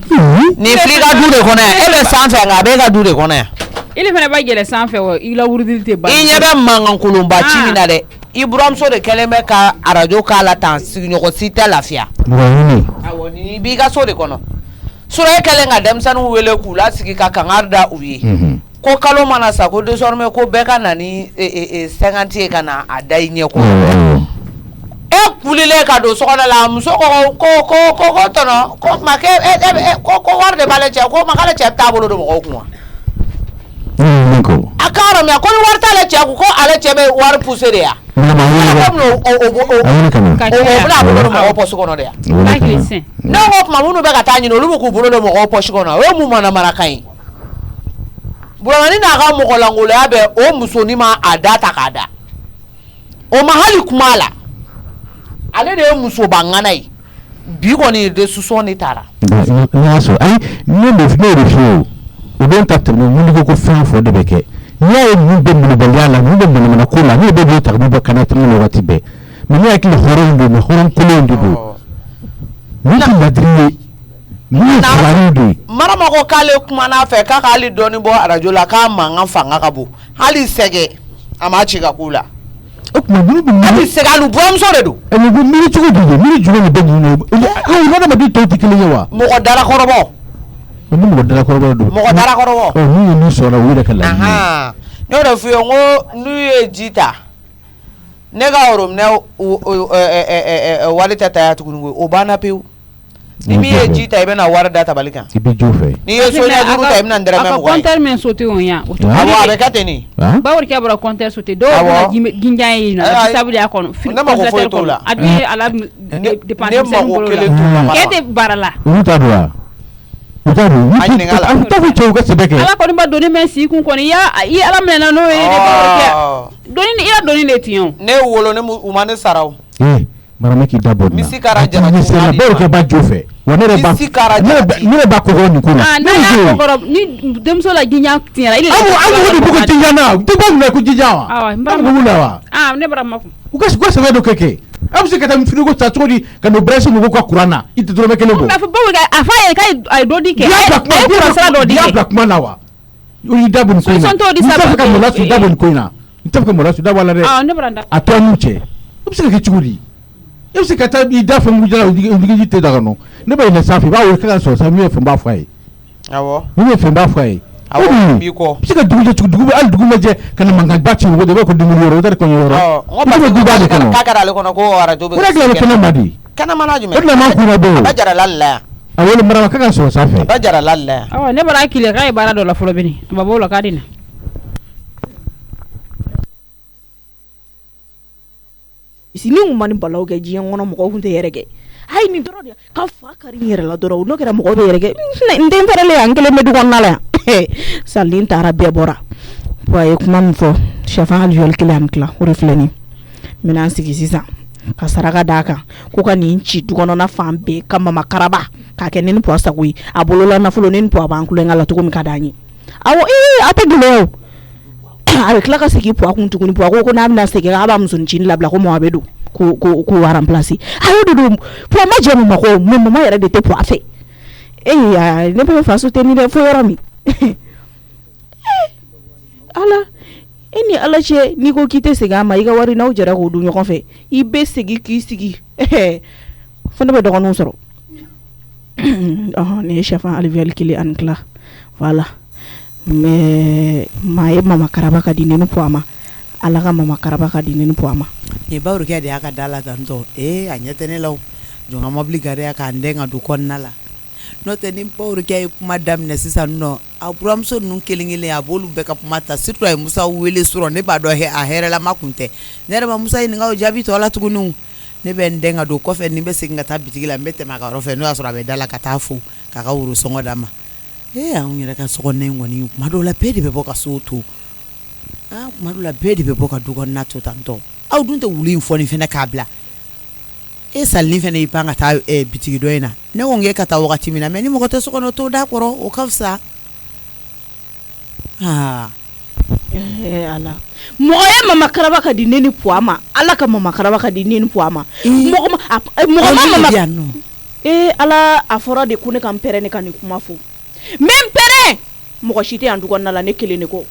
nin filɛ i ka du de kɔnɔ yan e bɛ sanfɛ nka a bɛ e ka du de kɔnɔ yan ile fana b'a yɛlɛ sanfɛ wa i la wurudili tɛ ban i ɲɛ bɛ mankan kolonba ci min na dɛ i buramuso de kɛlen bɛ ka arajo k'a la tan sigiɲɔgɔn si tɛ lafiya awɔ nin b'i ka so de kɔnɔ sura e kɛlen ka denmisɛnninw wele k'u lasigi ka kangari da u ye ko kalo mana sa ko désormais ko bɛɛ ka na ni 50 ye ka na a da i ɲɛ kɔrɔ e kulilen ka don sokɔnɔ la muso ko tɔnɔ ko makɛ ko wari de b'ale cɛ ko mak'ale cɛ t'a bolo don mɔgɔw kun wa a ka yɔrɔ mɛ ko ni wari t'ale cɛ kun ko ale cɛ bɛ wari pousser de ya o bɛna a bolo don mɔgɔw pɔsi kɔnɔ de ya ne ko tuma minnu bɛ ka taa ɲini olu bɛ k'u bolo don mɔgɔw pɔsi kɔnɔ o ye mun manamanakan ye Burama n'a ka mɔgɔlankoloya bɛ o musonin ma a da ta k'a da o ma hali kuma la ale de ye musobangana ye bi kɔni de susɔn de taara n y'a sɔrɔ ayi ne de fɔ o don ta tɛmɛ mun ko fɛn fɔ de bɛ kɛ n'i y'a ye mun bɛ munubaliya la mun bɛ manamana ko la ne bɛ b'o ta bɔ kana tɛmɛ waati bɛɛ mais ne hakili hɔrɔn de don hɔrɔn kolon de don mun tɛ ladiri ye mun ye fugari de ye marama ko k'ale kumana fɛ k'a k'ale dɔɔni bɔ arajo la k'a mankan fanga ka bon hali sɛgɛ a ma ci ka k'u la o tuma minnu bɛ hali sɛgɛ alu buramuso de don ɛɛ miiri cogo de don miiri jumɛn de bɛ ninnu ye adamaden tɔw tɛ kelen ye wa mɔgɔ dalakɔrɔbɔ ni mɔgɔ dalakɔrɔbɔ don mɔgɔ dalakɔrɔbɔ n'u ye min sɔrɔ o yɛrɛ ka laɲini ne y'o de f'i ye n ko n'u ye ji ta ne ka robinet wari tɛ ta tuguni o banna pewu ni min ye ji ta i bɛna wari da tabali kan i bɛ jo fɛ n'i ye soɲɛ duuru ta i bɛna n dɛrɛmɛ 20 ye a ka compteur min sauté o ɲa awɔ a bɛ kɛ ten de bawori kɛ bɔra compteur sauté dɔw bɛna ginjan ye yen nɔ sabu de y'a kɔnɔ ne mako foyi t'o la a dun ye ala dépense bolo la k'e tɛ baara la olu t'a dɔn wa u t'a dɔn a t'a fɔ cɛw ka sɛbɛn kɛ ala kɔni ba doni mɛn si kun kɔni i ala minɛna n'o ye de bawori kɛ doni i ya doni de tiɲɛ o ne wolo ne u ma ne sara o marama k'i da bɔ nin na misi kara jara bawori kɛ ba jo fɛ wa ne yɛrɛ ba kɔgɔ nin ko la n'a y'a kɔkɔrɔ ni denmuso la ginjan tiɲɛna i aw de ko ginjan na tɛ bɔ minɛ ko ginjan wa awɔ n b'a la wa ne bara ma kun u ka sɛbɛn dɔ kɛ aw bɛ se ka taa frigo ta cogo di ka n'o brɛsi mɔgɔw ka kuran na i tɛ dɔrɔmɛ kelen bɔ. a fɔ bawori a f'a ye k'a ye dɔ di kɛ a ye kuran sira dɔ di kɛ. i y'a bila kuma na wa o y'i da bɔ nin ko in na n t'a fɛ ka mɔla su da bɔ nin ko in na n t'a fɛ ka mɔla su da bɔ a la dɛ. ne bara n da. a tɔ n'u cɛ o bɛ se ka kɛ cogo di e bɛ se ka taa i da fɛn mugu jala o digiji tɛ da kɔnɔ ne bɛ yɛlɛ sanfɛ i b'a wele k'a sɔrɔ sa min ye fɛn b'a fɔ a ye. awɔ min ye fɛn b'a fɔ a ye. awɔ b'i kɔ. bɛ se ka dugu jɛ dugu hali dugu ma jɛ ka na mankan ba ci mɔgɔ de b'a fɔ dumuni yɔrɔ o tɛ kɔɲɔ yɔrɔ. n ko dugu b'a de kɔnɔ. k'a kɛra ale kɔnɔ ko arajo bɛ. o de dilanna kɛnɛma de. kɛnɛmana jumɛn. o de la maa kunna bɛ o. a bɛ jara lali la yan. a wele marama k'a ka sɔrɔ sanfɛ. a bɛ jara lali la yan. awɔ ne bara hakili k'a ye baara dɔ la fɔlɔ bini a ma bɔ o la k'a di na. ni kun ma ni balaw kɛ diɲɛ kɔnɔ mɔgɔw kun tɛ yɛrɛ kɛ ayi nin dɔrɔn de ka fa kari n yɛrɛ la dɔrɔn n'o kɛra mɔgɔw bɛ yɛrɛ kɛ n den fɛrɛlen yan n kelen bɛ du kɔnɔna la yan sali n taara bɛɛ bɔra a ye kuma min fɔ sɛfan alijɔli kelen ani tila o de filɛ nin n bɛna n sigi sisan ka saraka d'a kan ko ka nin ci du kɔnɔna fan bɛɛ ka mama karaba k'a kɛ ne ni puwa sago ye a bolola nafolo ne ni puwa b'an kulonkɛ la cogo min ka d'an ye awɔ a tɛ gɛlɛya o a bɛ tila ka segin puwa kun tuguni puwa ko n'a bɛna segin k'a b'a musonicinin labila ko mɔgɔ bɛ don ko remplacer a y'o de don puwa ma jɛ mama ko mais mama yɛrɛ de tɛ puwa fɛ ne bɛ fa soutenir dɛ fo yɔrɔ min ala e ni ala cɛ n'i ko k'i tɛ segin a ma i ka wari n'aw jɛra k'o dun ɲɔgɔn fɛ i bɛ segin k'i sigi fo ne bɛ dɔgɔninw sɔrɔ nin ye sɛfan aliviyali kelen ani tila voilà mais maa ye mama karaba ka di ne ni puwa ma ala ka mama karaba ka di ni poama e bawru ke de aka dala tanto a nyete ne law jonga mobli gare aka ndenga du konnala no te ni bawru ke madam ne sisan no aburam so nun kelingile abolu be ka mata sitwa e musa wele suro ne ba do he a herela makunte nere ma musa ni ngaw jabi to la tugunu ne be ndenga du ko fe ni be singa ta bitigila mbete maka rofe no asura be dala katafu kaka wuru songo dama aungira ka soko ne ngoni madola pedi be boka soto madola pedi be boka dugo nato tanto au dunte wuli infoni fena kabla salni fena ipanga ta bitigi doina ne wonge kata wakati mina meni mo ko soko no to da koro o kafsa ala moye mama karaba ka di neni poama ala ka mama karaba ka di neni poama mama ala afora de kune kan pere ne kan kuma fu même pere mo shite andu ko nala ne kele ne ko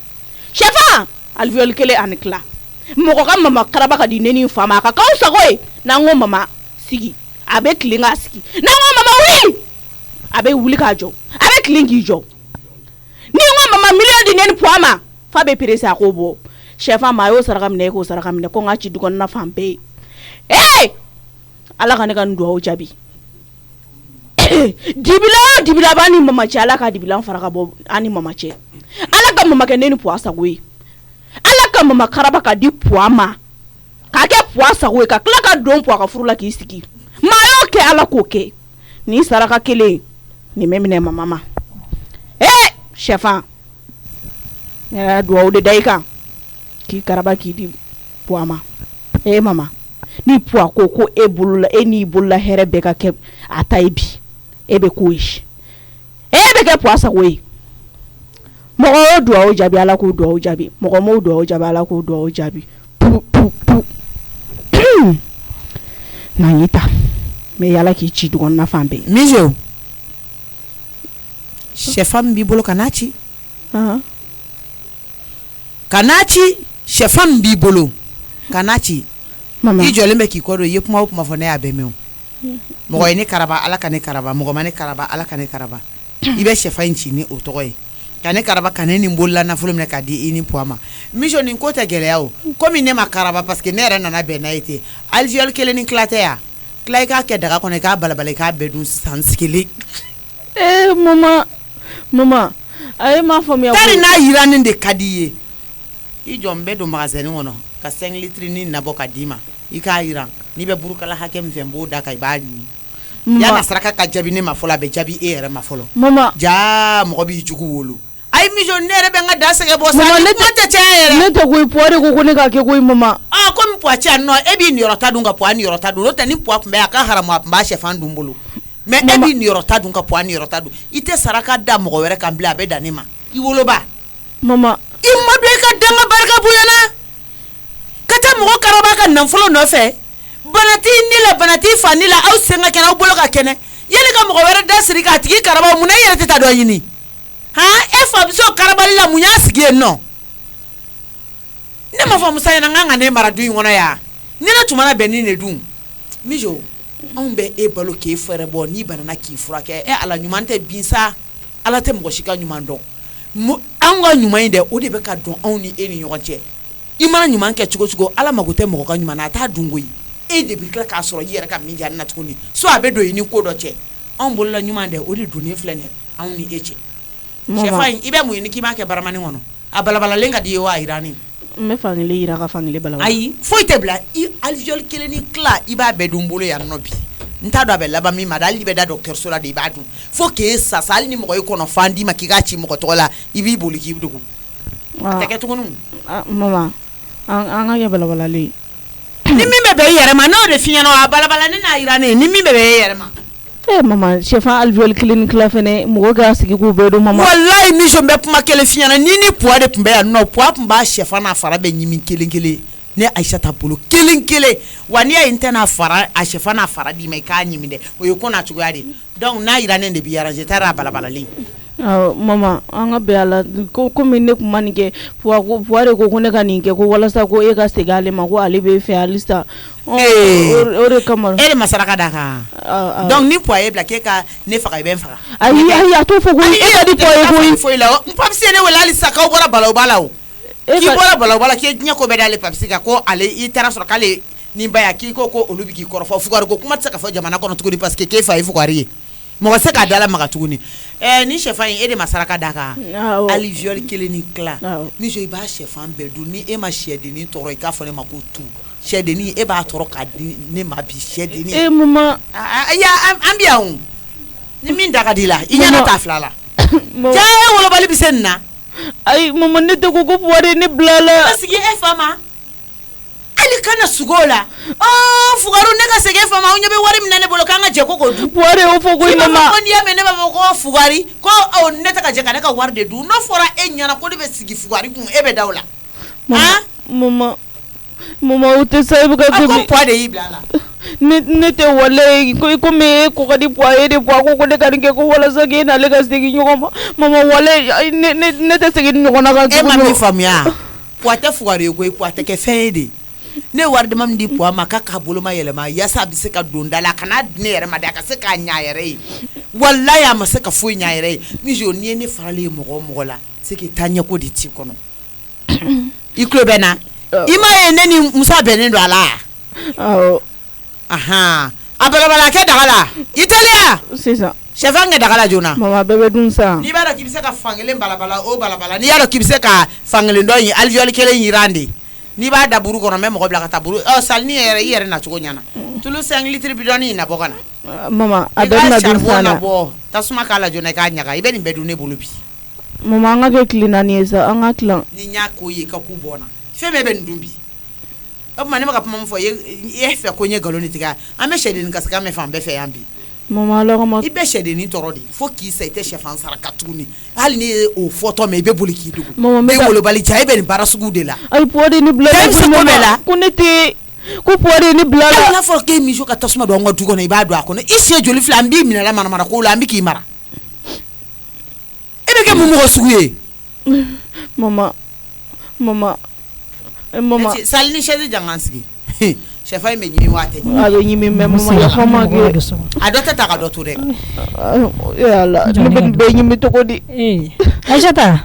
chefa alviol kele anikla mo ko kam mama karaba ka di neni fama ka kausa koy nango mama sigi abe klinga sigi nango mama wuli abe wuli ka jo abe klingi jo ni ngo mama million di neni poama fa be pere sa ko bo chefa ma yo saraka mne ko ngachi du ko na fampe ala kan kan do jabi dibila bani mama chala ka dibila faraka bo ani mama che ala ka mama keneni poasa we ala ka mama karaba ka di poama ka ke poasa we ka kla ka don po ka furula ki siki ma yo ke ala ko ke ni saraka kele ni memine mama chefa ya do de daika ki karaba ki di poama mama ni po ko ebulula eni bulla herebe ka ke ataibi ebe kuish ebe ke poasa we mo do o jabi ala ko do o jabi mo do o jabi ala ko do o jabi nanyita me yala ki chi dugon na fambe mijo chefam bi bolo kanachi kanachi chefam bi bolo kanachi mama ijole me ki kodo yepuma upuma fone abemeo mo ni karaba ala kane karaba mo mane karaba ala kane karaba ibe chefa inchi ni otoy kane karaba kane ni mbolla na fulum ne kadi ini poama mission ni kota geleao komi ne makaraba parce que nere nana be na ite alviol kele ni klatea klaika ke daga kone ka balabale ka bedun sanskili mama ay ma famia tari na yirani de kadiye ijombe do magazine ngono ka 5 litres ni naboka dima ika iran ni be burukala hakem fembo da kai bani ya na saraka ka jabi ne mafola be jabi ere mafolo mama ja mo bi jugu wolo ay millionnaire be nga dasege bo sa ne te ko poare ko ne ka ke ko mama ko mi poache no e bi ni yorota dunga po ani yorota du no tani po apmbe aka haramu apmba chefan dumbulu me e bi ni yorota dunga po ani yorota du ite saraka da mo were kan bla be danima I wolo ba mama imma be ka danga barka buyana kata mo karaba kan nan fulo no fe banati nila banati fanila au senga kana bolo ka kene yele ka mo were da siri ka tigi karaba mu na yele teta do yini e fa biso karaba la mu nya sigi no ne ma fa musa yana nganga ne mara du ngona ya ni na tumana be ni ne dum mijo on be e balo ke fere bo ni banana ki fura ke ala nyumante binsa ala te mo shika nyumando anga nyuma inde o de be ka don on ni eni yoje imana nyuma nke chugo ala magote mo ka nyuma na ta dungoyi e de bi kla ka soro yere ka mi janna tukuni so abedo yini ko do che on bolla nyuma inde o de doni flene on ni eche chefa ibe mu yini ki ma ke baramani ngono abalabala lenga di wa irani me fangile ira ka fangile bala ayi foi tebla I alviol keleni kla iba bedumbulo ya nobi nta do abela ba mi madali be da docteur sola de badu fo ke sa sal ni mo ko no fandi makika chi mo ko tola ibi boliki budugo teke tugunu mama anga ya bala bala le ni mi be yere ma no de finya no bala bala ni na irane ni mi be yere ma mama chefa alviol clinic la fene mo ga sigi ko be do mama wallahi mi jo be puma kele finya na ni poa de pumbe ya no poa pumba chefa na fara be nyimi kele ne Aisha tabulu kele wani ya intena fara a chefa na fara di me ka nyimi de o yoko na chugo ade donc na irane de bi arrange tara bala bala le mama anga be ala ko minne ko manike puare ko ne kaninke ko wala sa ko e ka segale ma ko ale be fe alista ore kamar ere masaraka daka donc ni poye bla ke ka ne faka ben faka ayi to fo ko e ka di poye ko fo ila mpam se ne wala alista ka bora bala k'i bɔra bala k'i ɲɛ ko bɛɛ d'ale Papisi kan ko ale i taara sɔrɔ k'ale ni ba ya k'i ko olu bi k'i kɔrɔfɔ fugari ko kuma tɛ se ka fɔ jamana kɔnɔ tuguni parce que k'e fa ye fugari ye mɔgɔ se k'a dala maga tuguni ni sɛfan in e de ma saraka d'a kan hali viol kelen ni tila ni i b'a sɛfan bɛɛ dun ni e ma sɛdennin tɔɔrɔ i k'a fɔ ne ma ko tu sɛdennin e b'a tɔɔrɔ k'a di ne ma bi sɛdennin mama an bi yan ni min da ka di la i ɲɛna ta fila la ja e wolobali bɛ se nin na ayi mama ne tɛ ko puwari ne bila la sigi e fa ma hali kana sugo la fugaru ne ka segin e fa ma ɲɛ bɛ wari min na ne bolo k'an ka jɛ ko k'o dun puwari o fɔ ko mama ko n'i y'a mɛn ne b'a fɔ ko fugari ko ne tɛ ka jɛ ka ne ka wari de dun n'o fɔra e ɲɛna ko ne bɛ sigi fugari kun e bɛ da o la mama o tɛ sa e bɛ ka ko puwa de y'i bila a la ne tɛ wale ko me ko ka di puwa e de puwa ko ne ka nin kɛ ko walasa k'e n'ale ka segin ɲɔgɔn ma mama wale ne tɛ segin ɲɔgɔn na kan e ma min faamuya puwa tɛ fugari ye koyi puwa tɛ kɛ fɛn ye de ne wari dama min di puwa ma k'a bolo ma yɛlɛma yaasa a bɛ se ka don da la a kana di ne yɛrɛ ma de a ka se k'a ɲɛ a yɛrɛ ye walayi a ma se ka foyi ɲɛ a yɛrɛ ye mijo n'i ye ne faralen ye mɔgɔ o mɔgɔ la c'est que taa ɲɛko de t'i kɔnɔ i tulo bɛ n na i m'a ye ne ni Musa bɛnnen don a la a balabala kɛ daga la i teliya sisan sɛfan kɛ daga la joona mama bɛɛ bɛ dun sa n'i b'a dɔn k'i bɛ se ka fankelen balabala o balabala n'i y'a dɔn k'i bɛ se ka fankelen dɔ in alvéole kelen yiran de n'i b'a da buru kɔnɔ n bɛ mɔgɔ bila ka taa buru salini yɛrɛ i yɛrɛ nacogo ɲɛna tulu 5 litres bidɔni in na bɔ ka na mama a bɛɛ bɛna dun sa na bɔ tasuma k'a la joona i k'a ɲaga i bɛ nin bɛɛ dun ne bolo bi mama an ka kɛ tile 4 ye sa an ka tilan ni n y'a ko ye ka ku bɔnna fɛn bɛɛ bɛ nin dun bi o tuma ne bɛ ka kuma min fɔ e fɛ ko n ye nkalon de tigɛ an bɛ sɛdennin kasikan mɛn fan bɛɛ fɛ yan bi mama ala kama i bɛ sɛdennin tɔɔrɔ de fo k'i sa i tɛ sɛfan saraka tuguni hali ni o fɔtɔ mɛn i bɛ boli k'i dogo e wolobali ja e bɛ nin baara sugu de la ayi puwa de ni bila la ko ne tɛ ko puwa de ni bila la n'a fɔra k'e miso ka tasuma don an ka du kɔnɔ i b'a don a kɔnɔ i sen joli fila an b'i minɛ la manamana ko la an bɛ k'i mara e bɛ kɛ mun mɔgɔ sugu ye mama sali ni chaise jangan sigi sɛfa in bɛ ɲimi wa a tɛ ɲimi a bɛ ɲimi mais mama yafa ma kɛ a dɔ tɛ ta ka dɔ to dɛ yala ne bɛ ɲimi cogo di Aïssata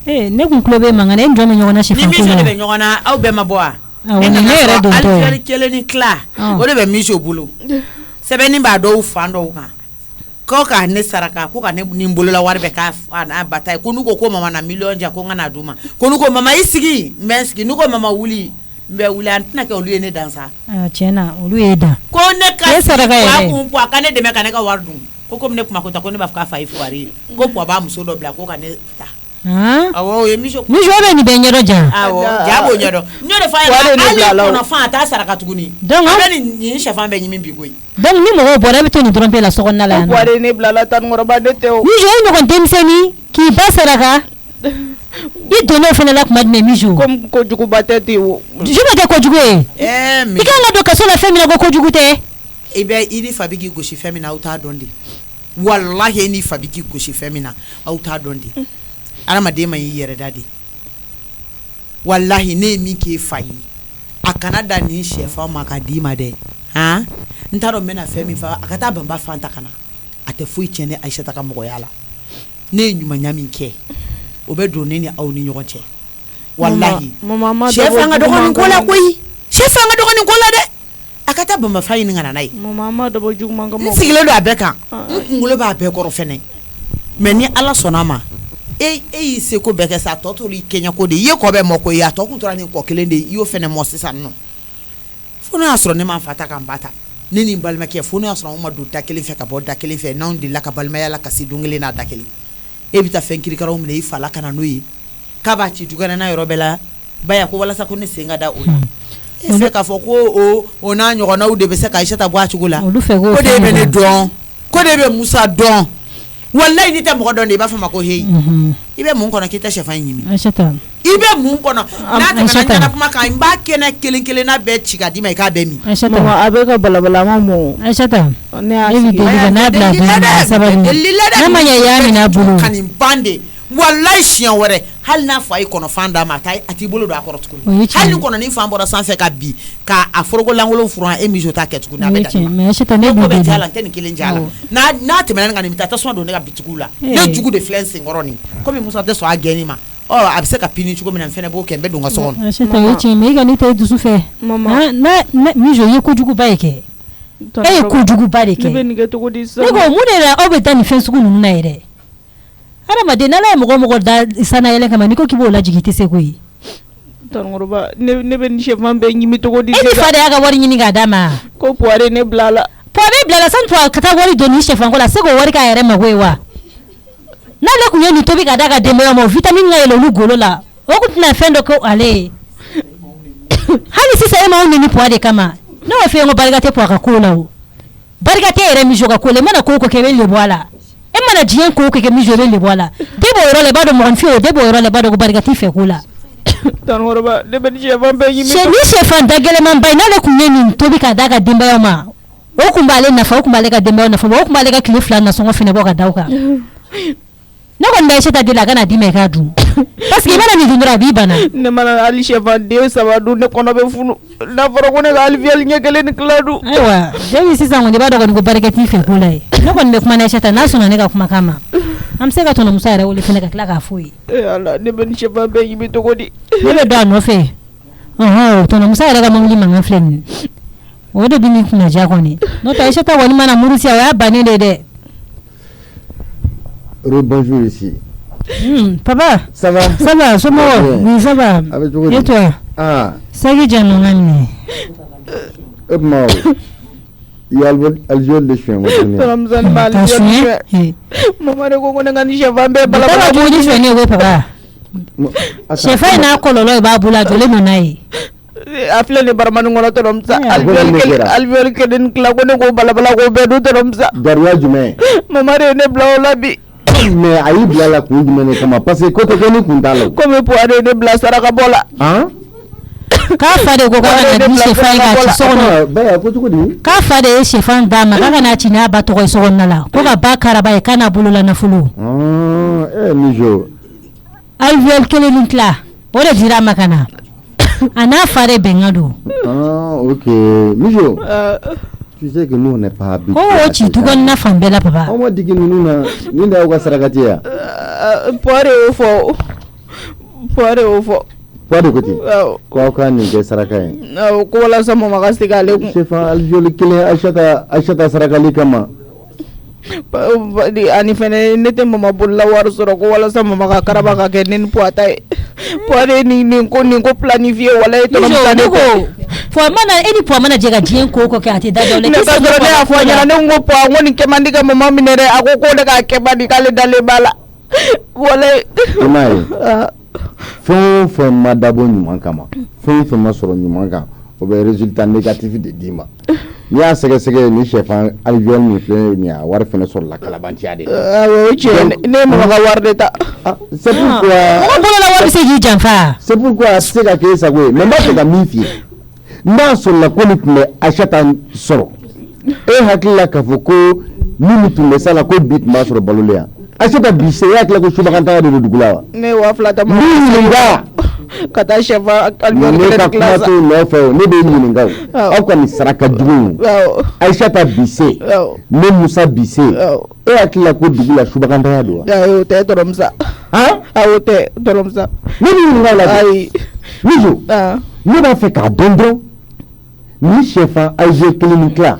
ne kun tulo bɛ mankan na e ni jɔn bɛ ɲɔgɔn na sɛfan ko la ni miso de bɛ ɲɔgɔn na aw bɛɛ ma bɔ wa ne yɛrɛ don tɔ alvéole kelen ni tila o de bɛ miso bolo sɛbɛnni b'a dɔw fan dɔw kan ko ka ne saraka ko ka ne ni bolola wari bɛ k'a n'a bata ye ko n'u ko mama na miliyɔn jan ko n ka n'a d'u ma ko n'u ko mama i sigi n bɛ n sigi n'u ko mama wuli n bɛ wuli an tɛna kɛ olu ye ne dan sa tiɲɛna olu ye dan ko ne ka kun puwa ka ne dɛmɛ ka ne ka wari dun ko komi ne kuma ko ta ko ne b'a fɔ k'a fa ye fugari ye ko puwa b'a muso dɔ bila ko ka ne ta awɔ o ye miso bɛ nin bɛɛ ɲɛdɔn jan awɔ ja b'o ɲɛdɔn n y'o de fɔ a ɲɛna hali kɔnɔfan a t'a saraka tuguni a bɛ nin sɛfan bɛɛ ɲimi bi koyi donc ni mɔgɔw bɔra e bɛ to nin dɔrɔn pe la sokɔnɔna la yan puwa de ne bila la tanikɔrɔba ne tɛ o mijo e ɲɔgɔn denmisɛnnin k'i ba saraka i donn'o fana la tuma jumɛn mijo comme kojuguba tɛ ten o juguba tɛ kojugu ye i kan ka don kaso la fɛn min na ko kojugu tɛ i ni fa bɛ k'i gosi fɛn min na aw t'a dɔn de walahi ni fa bɛ k'i gosi fɛn min na aw t'a dɔn de adamaden ma y'i yɛrɛ da de walahi ne ye min k'e fa ye a kana da nin sɛfan ma ka d'i ma dɛ n t'a dɔn n bɛna fɛn min fɔ a ka taa banba fan ta ka na a tɛ foyi tiɲɛ ne Aïssata ka mɔgɔya la ne ye ɲumanya min kɛ o bɛ don ne ni aw ni ɲɔgɔn cɛ walahi sɛfan ka dɔgɔ nin ko la koyi sɛfan ka dɔgɔ nin ko la dɛ a ka taa banba fan ɲini ka na n'a ye n sigilen don a bɛɛ kan n kunkolo b'a bɛɛ kɔrɔ fɛnɛ mais ni Ala sɔnna a ma e y'i seko bɛɛ kɛ sa a tɔ tora i kɛɲɛko de i ye kɔ bɛɛ mɔ ko ye a tɔ kun tora nin kɔ kelen de i y'o fɛnɛ mɔ sisan nɔ fo n'o y'a sɔrɔ ne m'a fa ta k'an ba ta ne ni n balimakɛ fo n'o y'a sɔrɔ anw ma don da kelen fɛ ka bɔ da kelen fɛ n'anw delila ka balimaya la kasi don kelen n'a da kelen e bɛ taa fɛn kirikaraw minɛ i fa la ka na n'o ye k'a b'a ci dukɛnɛna yɔrɔ bɛɛ la baya ko walasa ko ne sen ka da o la e fɛ k'a fɔ ko o n'a ɲɔgɔnnaw de bɛ se ka Aïssata bɔ a cogo la ko de bɛ ne dɔn ko de bɛ Musa dɔn wallahi ni tɛ mɔgɔ dɔn de i b'a fɔ ma ko heyi i bɛ mun kɔnɔ k'i tɛ sɛfan ɲimi i bɛ mun kɔnɔ n'a tɛmɛna ɲɛna kuma kan n b'a kɛnɛ kelen kelenna bɛɛ ci ka d'i ma i k'a bɛɛ min mama a bɛ ka balabala ma mɔ Aïssata ne bɛ deli n'a bila dumuni sabali n'a ma ɲɛ i y'a minɛ a bolo ka nin ban de wallahi siɲɛ wɛrɛ hali n'a fa ye kɔnɔfan d'a ma a t'i bolo don a kɔrɔ tuguni hali ni kɔnɔnin fan bɔra sanfɛ ka bin k'a forokolankolon furan e miso t'a kɛ tuguni a bɛ da mais Aïssata ne b'o bɛ jala n tɛ nin kelen jala n'a tɛmɛna nin kan nin bɛ taa tasuma don ne ka bitigiw la ne jugu de filɛ n senkɔrɔ nin komi Musa tɛ sɔn a gɛnni ma a bɛ se ka pini cogo min na fɛnɛ b'o kɛ n bɛ don n ka so kɔnɔ. Acheta o ye tiɲɛ mais i ka ne ta ye dusu fɛ. Maman. Mijo ye kojuguba ye kɛ. E ye kojuguba de kɛ. Ne bɛ nin kɛ cogo di sa. Ne ko mun de la aw bɛ taa nin fɛn sugu ninnu na yɛrɛ. Adamaden n'ala ye mɔgɔ da sana yɛlɛ kama n'i ko k'i b'o lajigin i tɛ se koyi. Tɔnkɔrɔba ne bɛ nin sɛfan bɛɛ ɲimi cogo di. E ni fa de y'a ka wari ɲini k'a d'a ma. Ko puware ne bila la. Puware bila la sani ka taa wari don nin sɛfan ko la se k'o wari k'a yɛrɛ mago ye wa. N'ale kun ye nin tobi ka d'a ka denbaya ma vitamine ka yɛlɛ olu golo la o kun tɛna fɛn dɔ kɛ ale ye. Hali sisan e m'aw neni puwa de kama ne b'a fɔ e ko barika tɛ puwa ka ko la o barika tɛ yɛrɛ mijo ka ko la i mana ko o ko kɛ i bɛ le bɔ a la e mana diɲɛ ko o ko kɛ mijo i bɛ le bɔ a la de b'o yɔrɔ la i b'a dɔn mɔgɔninfin o de b'o yɔrɔ la i b'a dɔn ko barika t'i fɛ ko la. Tɔnkɔrɔba ne bɛ nin sɛfan bɛɛ ɲimi. Ni sɛfan da gɛlɛnman ba in n'ale kun ye nin tobi ka d'a ka denbaya ma o kun b'ale nafa o kun b'ale ka denbaya nafa o kun b'ale ka tile 2 nasɔngɔ fɛnɛ bɔ ka da o kan. Ne kɔni bɛ Acheta deli a kana d'i ma i k'a dun parce que i mana nin dun dɔrɔn a b'i bana. Ne mana hali sɛfan den 3 dun ne kɔnɔ bɛ funu n'a fɔra ko ne ka aliviyɛli ɲɛ 1 ni tila dun. Ayiwa depuis sisan kɔni i b'a dɔn kɔni ko barika t'i fɛ ko la ye ne kɔni bɛ kuma ni Acheta n'a sɔnna ne ka kumakan ma an bɛ se ka tɔnɔmuso yɛrɛ wele fɛnɛ ka tila k'a fɔ ye. Ala ne bɛ nin sɛfan bɛɛ ɲimi cogo di. Ne bɛ don a nɔfɛ tɔnɔmuso yɛrɛ ka mobili mankan filɛ nin o de bɛ nin kunnaja kɔni n'o tɛ Acheta kɔni mana muruti o y'a bannen de dɛ. Bonjour ici. Papa. Ça va? Ça va, oui, ça va. Et toi? Ah. Ça y est, j'ai un ami. Il y a le chien. Maman ko ko nga ni chefan be bala bala bo ni chene we papa. Chefan na kololo e ba bula jole nona yi. Afle ne barmanu ngono to romsa alviol ke den kla ko ne ko bala ko be do to romsa. Darwa jume. Maman re ne bla ola bi. Mais ayi bila la kun jumɛn kama parce que côté kɔni kun t'a la. Comme puware ne bila saraka bɔ la. K'a fa de ko k'a kana di sɛfan ye k'a ci so kɔnɔ. Baya ko cogo di. K'a fa de ye sɛfan d'a ma k'a kana ci n'a ba tɔgɔ ye so kɔnɔna la ko ka ba karaba ye k'a n'a bolo la nafolo. Mijo. Alvéole 1 ni tila o de dira a ma ka na a n'a fa de bɛnkan don. Ok Mijo. Tu sais que nous on n'est pas habitués. Oh, ci du kɔnɔna fan bɛɛ la papa. On m'a dit que nous na ni da ka sarakati ya. Puware o fɔ. Puware o fɔ. Puware ko ten. Ko ka nin kɛ saraka ye. Ko walasa mama ka segin ale kun. Sɛfan alvéole 1 Acheta sarakali kama. Ani fɛnɛ ne tɛ mama bolola wari sɔrɔ ko walasa mama ka karaba ka kɛ ne ni puwata ye. Puware nin ko planifié wala e tɔnɔ ne ko. Fo mana e ni puwa mana jɛ ka diɲɛ ko ko kɛ a tɛ da dɔ la. Ne ka sɔrɔ ne y'a fɔ a ɲɛna ne ko puwa n ko nin kɛ man di ka mama minɛ dɛ a ko ne k'a kɛ man di k'ale dalen b'a la. Wala. I m'a ye. Fɛn o fɛn ma dabɔ ɲuman kama fɛn o fɛn ma sɔrɔ ɲuman kan o bɛ résultat négatif de d'i ma. N'i y'a sɛgɛsɛgɛ ni sɛfan alvéole min filɛ nin ye a wari fɛnɛ sɔrɔ la kalabantiya de la. O tiɲɛ ne ye mama ka wari de ta. C'est pourquoi. Mɔgɔ bolola wari bɛ se k'i janfa. C'est pourquoi a tɛ se ka k'e sago ye mais n b'a fɛ ka min f'i ye n'a sɔrɔla ko nin tun bɛ Acheta sɔrɔ e hakili la k'a fɔ ko min tun bɛ sa la ko bi tun b'a sɔrɔ balo la yan Acheta bi se e hakili la ko subagantanya de don dugu la wa. Ne wa fila ta min ɲininka. Ka taa sɛfan alvéole ne 1 ka ni tila kuma sa. t'o nɔfɛ o ne bɛ ɲininka o aw ka nin saraka jugu Acheta bi se ne Musa bi se e hakili la ko dugu la subagantanya don wa. O tɛ tɔrɔmusa. O tɛ tɔrɔmusa. ne bɛ ɲininka o la de. Ayi. Mijo ne b'a fɛ k'a dɔn dɔrɔn ni sɛfan alvéole 1 ni tila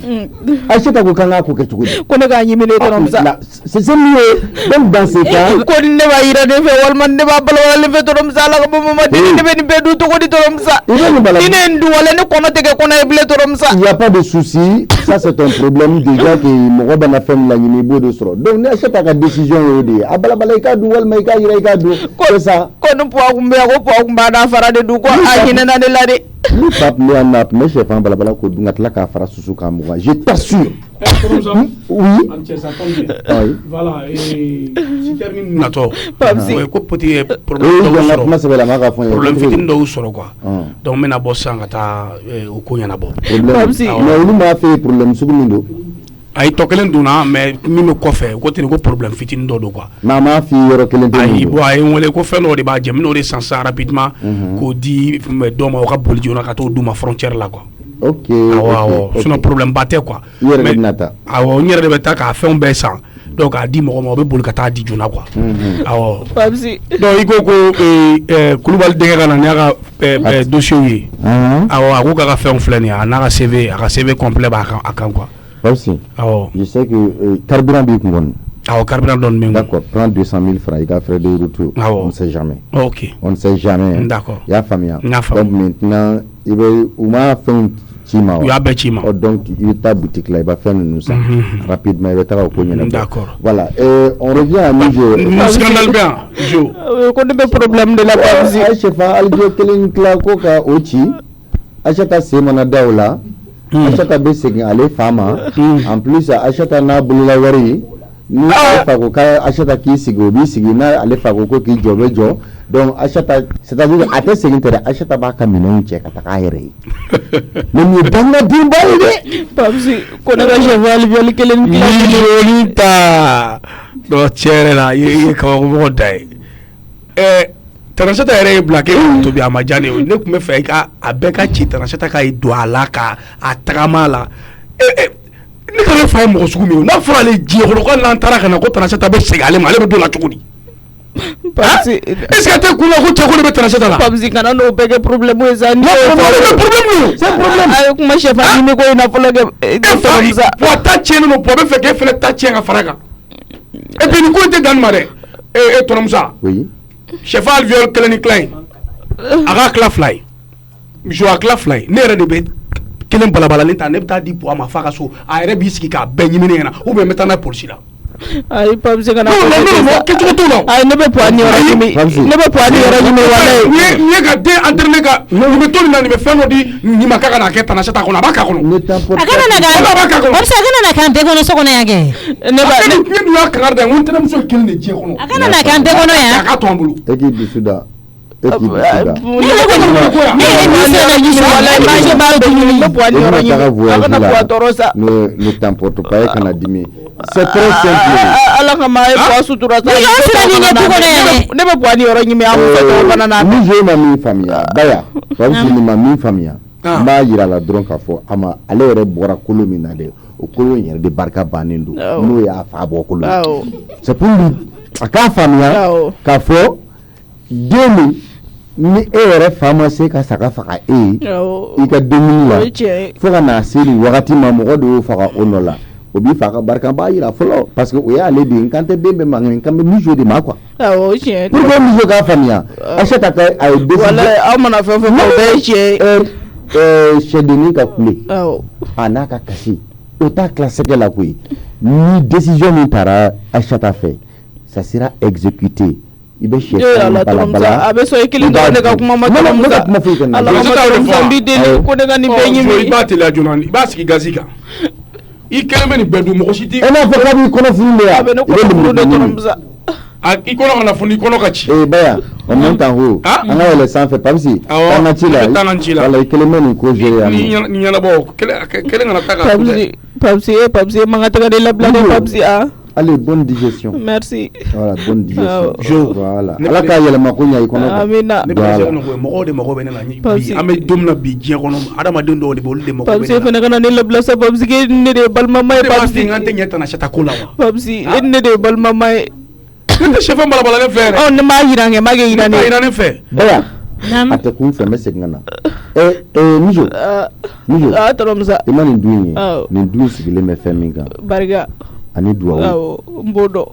Acheta ko k'an k'a ko kɛ cogo di. Ko ne k'a ɲimi ne tɔrɔmusa. c'est mieux donc dans ce cas. Ko ni ne b'a yira ne fɛ walima ne b'a balabala ne fɛ tɔrɔmusa ala ka bɔ mama di ne bɛ nin bɛɛ dun cogo di tɔrɔmusa. Ni ne ye nin dun wala ne kɔnɔ tɛ kɛ kɔnɔ ye bilen tɔrɔmusa. Il y a pas de souci ça c'est un problème déjà que mɔgɔ bɛ na fɛn min laɲini i b'o de sɔrɔ donc ne Acheta ka décision y'o de ye a balabala i k'a dun walima i k'a yira i k'a dun c'est ça. Ko ni puwa kun bɛ yan ko puwa kun b'a n'a fara de dun ko a ɲinɛna ne la de. Ni pape ne y'a na tun bɛ sɛfan balabala k'o dun ka tila k'a fara susu k'a mugan je t'assure. Oui. Voilà. Si termine natɔ. Ko petit problème fitinin dɔw sɔrɔ quoi. Donc n bɛna bɔ sisan ka taa o ko ɲɛnabɔ. Mais olu m'a fɛ problème sugu min don. Ayi tɔ kelen donna mais min bɛ kɔfɛ ko ten ko problème fitinin dɔ don quoi. N'a m'a f'i yɔrɔ kelen tɛ. Ayi bon a ye n wele ko fɛn dɔ de b'a jɛ n bɛn'o de san sisan rapidement k'o di dɔ ma o ka boli joona ka t'o d'u ma frontière la quoi. Ok. Awɔ sinon problème ba tɛ quoi. I yɛrɛ de bɛna taa. Awɔ n yɛrɛ de bɛ taa k'a fɛnw bɛɛ san donc a di mɔgɔ ma o bɛ boli ka taa di joona quoi awɔ Papsi donc i ko Kulubali denkɛ ka na n'a ka dossier ye awɔ a ko k'a ka fɛnw filɛ nin ye a n'a ka CV complet b'a kan quoi Papsi awɔ je sais que carburant b'i kun kɔni awɔ carburant dɔɔni bɛ n kun d'accord prends 200 000 francs i ka frais de retour on ne sait jamais ok on ne sait jamais d'accord i y'a faamuya n y'a faamu donc maintenant i bɛ u ma fɛnw ci ma wa u y'a bɛɛ ci ma donc i bɛ taa boutique la i b'a fɛn ninnu san rapidement i bɛ taga o ko ɲɛnabɔ d'accord voilà on revient à Niger scandale bɛ yan jo ko ne bɛ problème de la Papsi Aïchefa Alijo kelen tila ko ka o ci Aïchata se mana da o la Aïchata bɛ segin ale fa ma en plus Aïchata n'a bolola wari ni ale fa ko ka Aïchata k'i sigi o b'i sigi n'a ale fa ko k'i jɔ o bɛ jɔ donc Aïchata c'est-à-dire a tɛ segin tɛ dɛ Aïchata b'a ka minɛnw cɛ ka taga a yɛrɛ ye mais nin ye dangadenba ye dɛ Papsi ko ne ka cheval viol kelen ni ta donc tiɲɛ yɛrɛ la i ye kabakobɔgɔ da ye Tanasata yɛrɛ ye bila k'e tobi a ma diya ne ye ne tun bɛ fɛ a bɛɛ ka ci Tanasata ka don a la ka a tagama la ne ka ne fa ye mɔgɔ sugu min ye n'a fɔra ale diɲɛ kɔnɔ ko n'an taara ka na ko Tanasata bɛ segin ale ma ale bɛ don la cogo di Papsi est-ce que a tɛ kun na ko cɛ ko ne bɛ Tanasata la Papsi kana n'o bɛɛ kɛ problème ye sa problème c'est problème a ye kuma cheval ɲini ko in na fɔlɔ kɛ wa ta tiɲɛnen don a bɛ fɛ k'e fana ta tiɲɛ ka fara kan et puis nin ko in tɛ dan nin ma dɛ tɔnɔmusa cheval viol kelen ni tila ye a ka tila fila ye misiw a tila fila ye ne yɛrɛ de bɛ kelen balabalalen ta ne bɛ taa di puwa ma f'a ka so a yɛrɛ b'i sigi k'a bɛɛ ɲimini ɲɛna ou bien n bɛ taa n'a ye polisi la ayi Papsi kana kɛcogo t'o la ayi ne bɛ puwa ni yɔrɔ ɲimi ne bɛ puwa ni yɔrɔ ɲimi walayi n ye ka den entraîner ka nin bɛ to nin na nin bɛ fɛn dɔ di nin ma k'a ka n'a kɛ Tanasata kɔnɔ a b'a k'a kɔnɔ a kana na k'an bɛɛ kɔnɔ so kɔnɔ yan kɛ ne dun y'a kangari da ye n ko n tɛnɛmuso ye kelen de diɲɛ kɔnɔ a kana na k'an bɛɛ kɔnɔ yan a k'a to an bolo e k'i dusu da e k'i dusu da ne t'emporte pas e kana dimi c'est très simple ala kama a ye puwa sutura sa ne bɛ puwa ni yɔrɔ ɲimi an muso tɔw fana na ni je ma min faamuya Baya Papsi ni ma min faamuya n b'a yira la dɔrɔn k'a fɔ a ma ale yɛrɛ bɔra kolo min na dɛ o kolo in yɛrɛ de barika bannen don n'o y'a fa bɔ kolo c'est pour lui a k'a faamuya k'a fɔ den min ni e yɛrɛ fa ma se ka saga faga e ye i ka dumuni la fo ka n'a se nin wagati ma mɔgɔ de y'o faga o nɔ la o b'i fa ka barika n b'a yira fɔlɔ parce que o y'ale de ye n kan tɛ den bɛɛ mankan n kan bɛ Mijo de ma quoi awɔ tiɲɛ pour que Mijo k'a faamuya Aïchata ka a ye décidé walayi aw mana fɛn fɛn fɔ o bɛɛ ye tiɲɛ sɛdennin ka kule a n'a ka kasi o t'a tila sɛgɛ la koyi ni décision min taara Aïchata fɛ ça sera exécuté i bɛ sɛ balabala a bɛ sɔn i kelen dɔrɔn de ka kuma ma Tɔnɔmusa ala ka Tɔnɔmusa n b'i deli ko ne ka nin bɛɛ ɲimi i b'a teliya joona i b'a sigi gazi kan i kelen bɛ nin bɛɛ dun mɔgɔ si t'i e n'a fɔ k'a b'i kɔnɔ funu de a bɛ ne kɔnɔ funu de Tɔnɔmusa i kɔnɔ kana funu i kɔnɔ ka ci Baya en même temps ho an ka yɛlɛ sanfɛ Papsi taa n ka ci la wala i kelen bɛ nin ko gérer yan ni ɲɛnabɔ kelen kana taa ka Papsi man ka taga de labila de Papsi allez bonne digestion merci voilà bonne digestion voilà ala k'a yɛlɛma ko ɲa i kɔnɔ amina ne bɛ se ko mɔgɔw de mago bɛ ne la bi an bɛ don min na bi diɲɛ kɔnɔ adamaden dɔw de bɛ olu de mago bɛ ne la Papsi fana kana ne labila sa Papsi ke ne de ye balimama ye Papsi n tɛ ɲɛ Tanasata ko la wa Papsi ne de ye balimama ye ne tɛ sɛfan balabala ne fɛ yɛrɛ ne m'a yira n kɛ n m'a kɛ yira ne fɛ Baya a tɛ kun fɛ n bɛ segin ka na Mijo Tɔnɔmusa i ma nin dun ye nin dun sigilen bɛ fɛn min kan barika ani duwawu n b'o dɔn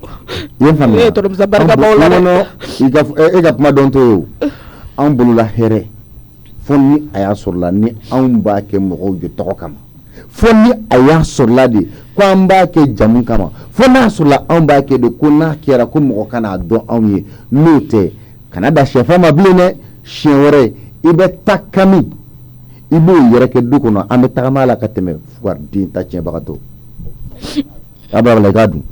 i ye faamuya Tɔnɔmusa barika b'aw la dɛ e ka kuma dɔn to ye o anw bolola hɛrɛ fo ni a y'a sɔrɔla ni anw b'a kɛ mɔgɔw jɔ tɔgɔ kama fo ni a y'a sɔrɔla de ko an b'a kɛ jamu kama fo n'a sɔrɔla anw b'a kɛ de ko n'a kɛra ko mɔgɔ kan'a dɔn anw ye n'o tɛ kana da sɛfan ma bilen dɛ siɲɛ wɛrɛ i bɛ ta kami i b'o yɛrɛ kɛ du kɔnɔ an bɛ tagama la ka tɛmɛ fukari den ta tiɲɛbagatɔ a b'a i k'a dun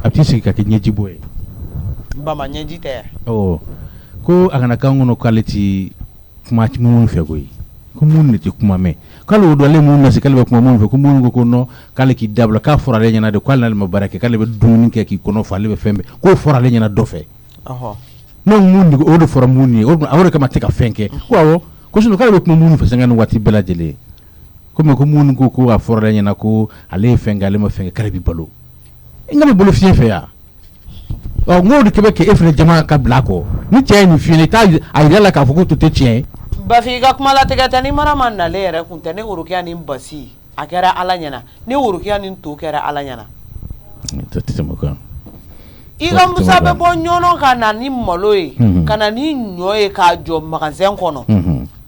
a t'i sigi ka kɛ ɲɛjibɔ ye bama ɲɛji tɛ ko a kana kan kɔnɔ k'ale ti kuma minnu fɛ koyi ko minnu de tɛ kuma mɛn k'ale o dɔn ale minnu na se k'ale bɛ kuma minnu fɛ ko minnu ko ko non k'ale k'i dabila k'a fɔra ale ɲɛna de k'ale n'ale ma baara kɛ k'ale bɛ dumuni kɛ k'i kɔnɔ fa ale bɛ fɛn bɛɛ k'o fɔra ale ɲɛna dɔ fɛ n'o mun o de fɔra mun ye o de kama tɛ ka fɛn kɛ ko awɔ ko sinon k'ale bɛ kuma minnu fɛ sanga ni waati bɛɛ lajɛlen komi ko mun ko a fɔra ale ɲɛna ko ale ye fɛn kɛ ale ma fɛn kɛ k'ale bɛ balo nga be bolo fiye fe ya ngoro de kebe ke efre jama ka blako ni cɛ ni fiye ta a yira la ka fɔ ko to te tiɲɛ Bafi ka kuma la tigɛ tɛ ni mara ma nale yɛrɛ kun tɛ ne worokiya ni basi a kɛra ala ɲɛna ni worokiya ni to kɛra ala ɲɛna I ka musa bɛ bɔ ɲɔnɔ ka na ni malo ye ka na ni ɲɔ ye k'a jɔ magasin kɔnɔ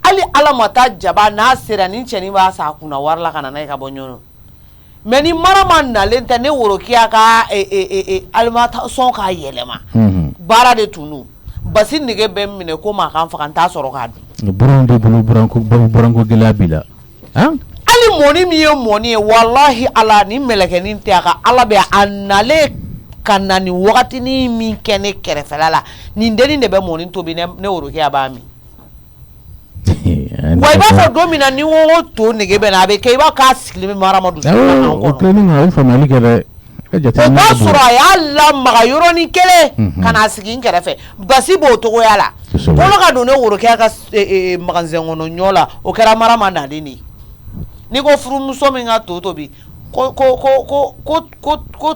hali ala ma taa jaba n'a sera ni cɛnin b'a sa a kunna wari la ka na n'a ye ka bɔ ɲɔnɔ mais ni mara ma nalen tɛ ne worokiya ka alimentation k'a yɛlɛma baara de tun don basi nege bɛ minɛ ko maa kan faga n t'a sɔrɔ k'a dun buran de bolo buranko gɛlɛya b'i la hali mɔni min ye mɔni ye walahi ala ni mɛlɛkɛnin tɛ a ka ala bɛ a nalen ka na ni wagatinin min kɛ ne kɛrɛfɛla la nin dennin de bɛ mɔni tobi ne worokiya b'a min wa i b'a fɔ don min na ni wo to nege bɛ na a bɛ kɛ i b'a k'a sigilen bɛ marama dusu o tilenin kan a ye faamuyali kɛ dɛ o b'a sɔrɔ a y'a lamaga yɔrɔnin kelen ka na sigi n kɛrɛfɛ basi b'o togoya la bolo ka don ne worokiya ka magasin kɔnɔ ɲɔ la o kɛra marama nalen de n'i ko furumuso min ka to tobi ko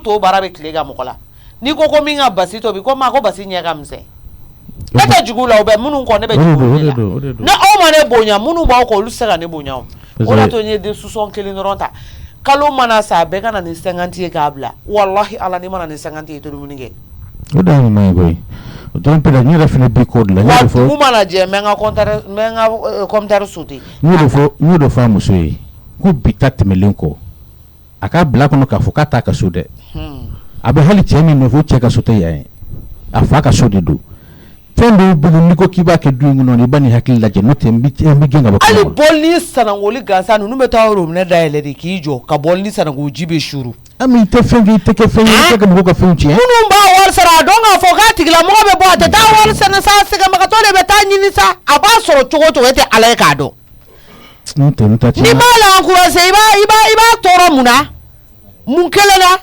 to baara bɛ tile ka mɔgɔ la n'i ko min ka basi tobi ko maa ko basi ɲɛ ka misɛn ne tɛ jugu la o bɛ minnu kɔ ne bɛ jugu la ne aw ma ne bonya minnu b'aw kɔ olu tɛ se ka ne bonya o de to n ye den susɔn kelen dɔrɔn ta kalo mana sa a bɛɛ ka na ni 50 ye k'a bila walahi ala ni mana ni 50 ye to dumuni kɛ o da ɲuman ye koyi o dɔrɔn pe la n yɛrɛ fana bi ko de la wa dugu mana jɛ n bɛ n ka compteur sauter n y'o de fɔ a muso ye ko bi ta tɛmɛlen kɔ a k'a bila kɔnɔ k'a fɔ k'a t'a ka so dɛ a bɛ hali cɛ min nɔfɛ o cɛ ka so tɛ yan ye a fa ka so de don fɛn dɔw bɛ yen n'i ko k'i b'a kɛ du in kɔnɔ i b'a ni hakili lajɛ n'o tɛ n bɛ gɛn ka bɔ hali bɔli ni sanangoli gansan ninnu bɛ taa robinet dayɛlɛ de k'i jɔ ka bɔli ni sanango ji bɛ suru ami i tɛ fɛn kɛ i tɛ kɛ fɛn ye i tɛ ka mɔgɔw ka fɛnw tiɲɛ minnu b'a wari sara a dɔn k'a fɔ k'a tigilamɔgɔ bɛ bɔ a tɛ taa wari sɛnɛ sa sɛgɛnbagatɔ de bɛ taa ɲini sa a b'a sɔrɔ cogo o cogo e tɛ ala ye k'a dɔn ni m'a la encouragé i b'a tɔɔrɔ mun na mun kelen na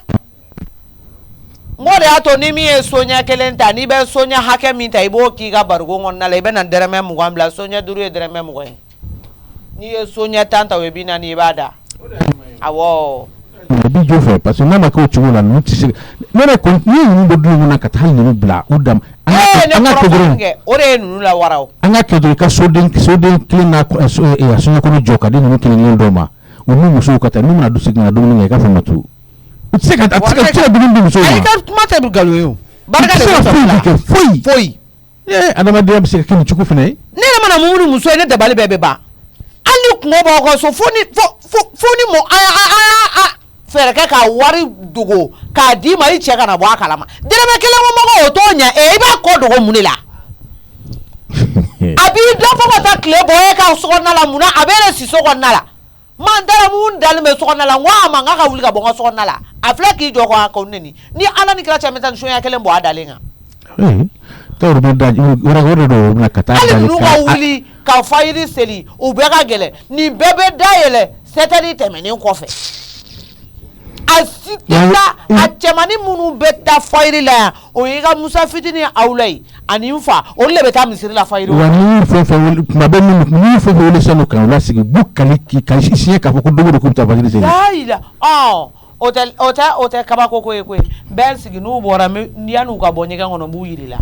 n ko de y'a to ni min ye soɲɛ kelen ta n'i bɛ soɲɛ hakɛ min ta i b'o k'i ka barigon kɔnɔna la i bɛ na dɛrɛmɛ 20 bila soɲɛ 5 ye dɛrɛmɛ 20 ye n'i ye soɲɛ 10 ta o ye 40 i b'a da awɔ i b'i jɔ fɛ parce que n'a ma kɛ o cogo la ninnu tɛ se ne yɛrɛ ko n'i ye ninnu bɔ du in kɔnɔ ka taa hali ninnu bila u dama an ka kɛ dɔrɔn o de ye ninnu la wara o an ka kɛ dɔrɔn i ka soden kelen n'a soɲɛ kɔnɔ jɔ ka di ninnu kelen dɔw ma u n'u musow ka taa n'u mana du segin ka dumuni kɛ i k'a fɔ ma to u tɛ se ka dumuni di musow ma ayi ka kuma tɛ nkalon ye o barika de bɛ sɔrɔ la foyi adamadenya bɛ se ka kɛ nin cogo fana ye ne yɛrɛ mana mun ni muso ye ne dabali bɛɛ bɛ ban hali ni kungo b'aw ka so fo ni mɔ fɛɛrɛ kɛ ka wari dogo k'a d'i ma i cɛ kana bɔ a kalama dɛrɛmɛ kelen ko mɔgɔ o t'o ɲɛ i b'a kɔ dogo mun de la a b'i dɔn fo ka taa tile bɔ e ka sokɔnɔna la mun na a bɛ yɛrɛ si sokɔnɔna la man taara mun dalen bɛ sokɔnɔna la n ko a ma n k'a ka wuli ka bɔ n ka sokɔnɔna la a filɛ k'i jɔ kɔ a neni ni ala ni kira cɛ bɛ taa ni soɲɛ kelen bɔ a dalen kan hali ninnu ka wuli ka fayiri seli u bɛɛ ka gɛlɛn nin bɛɛ bɛ dayɛlɛ sɛtɛri tɛmɛnen kɔfɛ a si tɛ taa a cɛmanin minnu bɛ taa fayiri la yan o ye i ka musa fitinin aw la ye ani n fa olu de bɛ taa misiri la fayiri wa n'i ye fɛn fɛn tuma bɛ n'i ye fɛn fɛn wele sanu kan o la sigi bu kali siɲɛ k'a fɔ ko dogo do k'u bɛ taa fajiri seli yayila o tɛ kabako ko ye koyi bɛɛ sigi n'u bɔra yan'u ka bɔ ɲɛgɛn kɔnɔ b'u yiri la